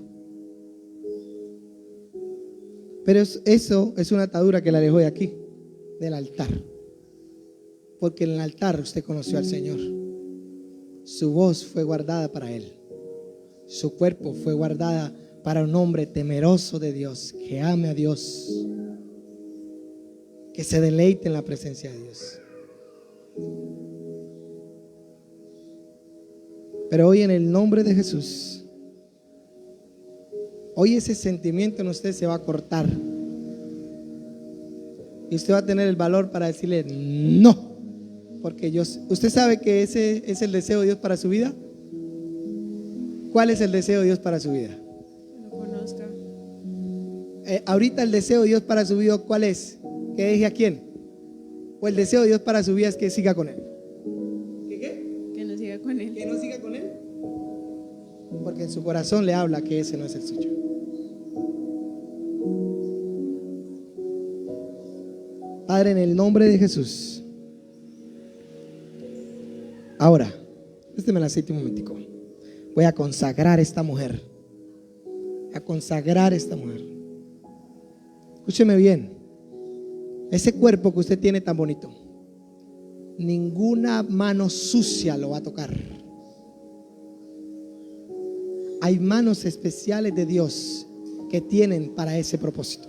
Pero eso es una atadura que la alejó de aquí, del altar. Porque en el altar usted conoció al Señor. Su voz fue guardada para Él. Su cuerpo fue guardada para un hombre temeroso de Dios, que ame a Dios, que se deleite en la presencia de Dios. Pero hoy, en el nombre de Jesús, hoy ese sentimiento en usted se va a cortar. Y usted va a tener el valor para decirle no. Porque usted sabe que ese es el deseo de Dios para su vida. ¿Cuál es el deseo de Dios para su vida? Que lo conozca. Ahorita el deseo de Dios para su vida, ¿cuál es? ¿Que deje a quién? ¿O el deseo de Dios para su vida es que siga con Él? ¿Qué? Que no siga con él. ¿Que no siga con Él? Porque en su corazón le habla que ese no es el suyo. Padre, en el nombre de Jesús. Ahora, désteme el aceite un momentico. Voy a consagrar a esta mujer. A consagrar a esta mujer. Escúcheme bien. Ese cuerpo que usted tiene tan bonito, ninguna mano sucia lo va a tocar. Hay manos especiales de Dios que tienen para ese propósito.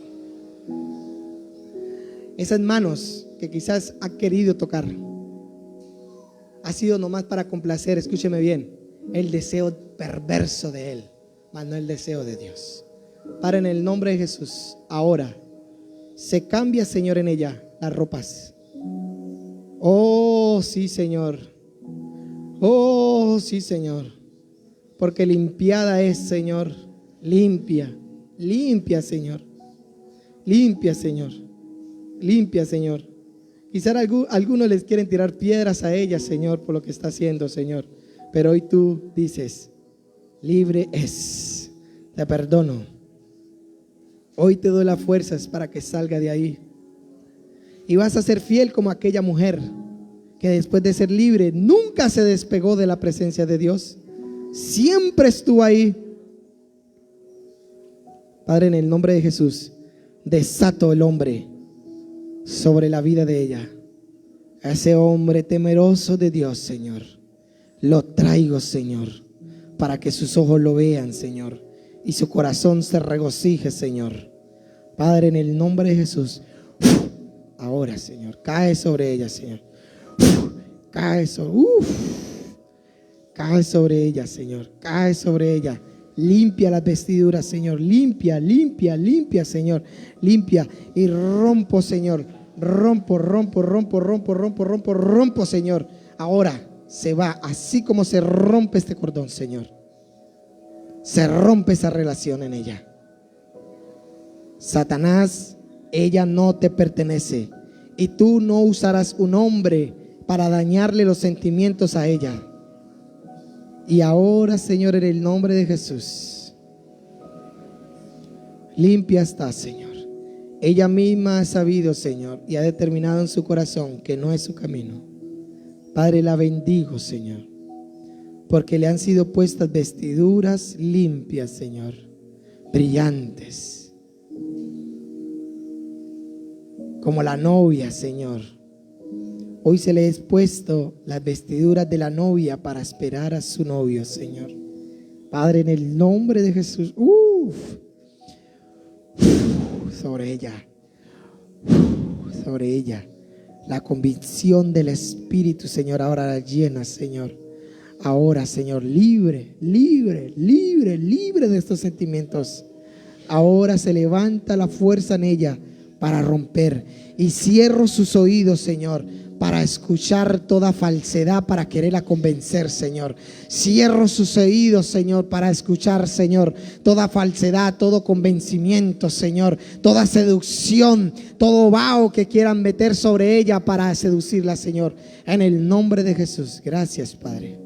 Esas manos que quizás ha querido tocar, ha sido nomás para complacer, escúcheme bien, el deseo perverso de él. mas no el deseo de Dios. Padre, en el nombre de Jesús, ahora se cambia, Señor, en ella las ropas. Oh, sí, Señor. Oh, sí, Señor. Porque limpiada es, Señor. Limpia, limpia, Señor. Limpia, Señor. Limpia, Señor. Quizá algunos les quieren tirar piedras a ella, Señor, por lo que está haciendo, Señor. Pero hoy tú dices, libre es. Te perdono. Hoy te doy las fuerzas para que salga de ahí. Y vas a ser fiel como aquella mujer que después de ser libre nunca se despegó de la presencia de Dios. Siempre estuvo ahí. Padre, en el nombre de Jesús, desato el hombre sobre la vida de ella. A ese hombre temeroso de Dios, Señor, lo traigo, Señor, para que sus ojos lo vean, Señor, y su corazón se regocije, Señor. Padre, en el nombre de Jesús, ahora, Señor, cae sobre ella, Señor. Cae sobre ella, Señor. Cae sobre ella. Limpia las vestiduras, Señor. Limpia, limpia, limpia, Señor. Limpia y rompo, Señor. Rompo, Señor. Ahora se va, así como se rompe este cordón, Señor. Se rompe esa relación en ella. Satanás, ella no te pertenece. Y tú no usarás un hombre para dañarle los sentimientos a ella. Y ahora, Señor, en el nombre de Jesús, limpia está, Señor. Ella misma ha sabido, Señor, y ha determinado en su corazón que no es su camino. Padre, la bendigo, Señor, porque le han sido puestas vestiduras limpias, Señor, brillantes, como la novia, Señor. Hoy se le ha puesto las vestiduras de la novia para esperar a su novio, Señor. Padre, en el nombre de Jesús, sobre ella, la convicción del Espíritu, Señor, ahora la llena, Señor. Ahora, Señor, libre de estos sentimientos. Ahora se levanta la fuerza en ella para romper, y cierro sus oídos, Señor, para escuchar toda falsedad, para quererla convencer, Señor. Cierro sus oídos, Señor, para escuchar, Señor, toda falsedad, todo convencimiento, Señor, toda seducción, todo vaho que quieran meter sobre ella para seducirla, Señor. En el nombre de Jesús. Gracias, Padre.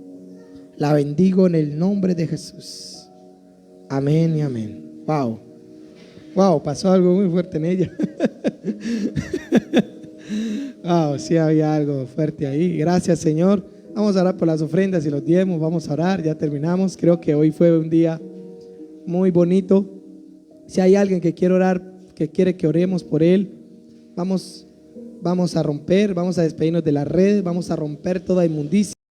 La bendigo en el nombre de Jesús. Amén y amén. Wow, pasó algo muy fuerte en ella. Sí, había algo fuerte ahí. Gracias, Señor. Vamos a orar por las ofrendas y los diezmos. Vamos a orar, ya terminamos. Creo que hoy fue un día muy bonito. Si hay alguien que quiere orar, que quiere que oremos por él, vamos a romper, vamos a despedirnos de las redes, vamos a romper toda inmundicia.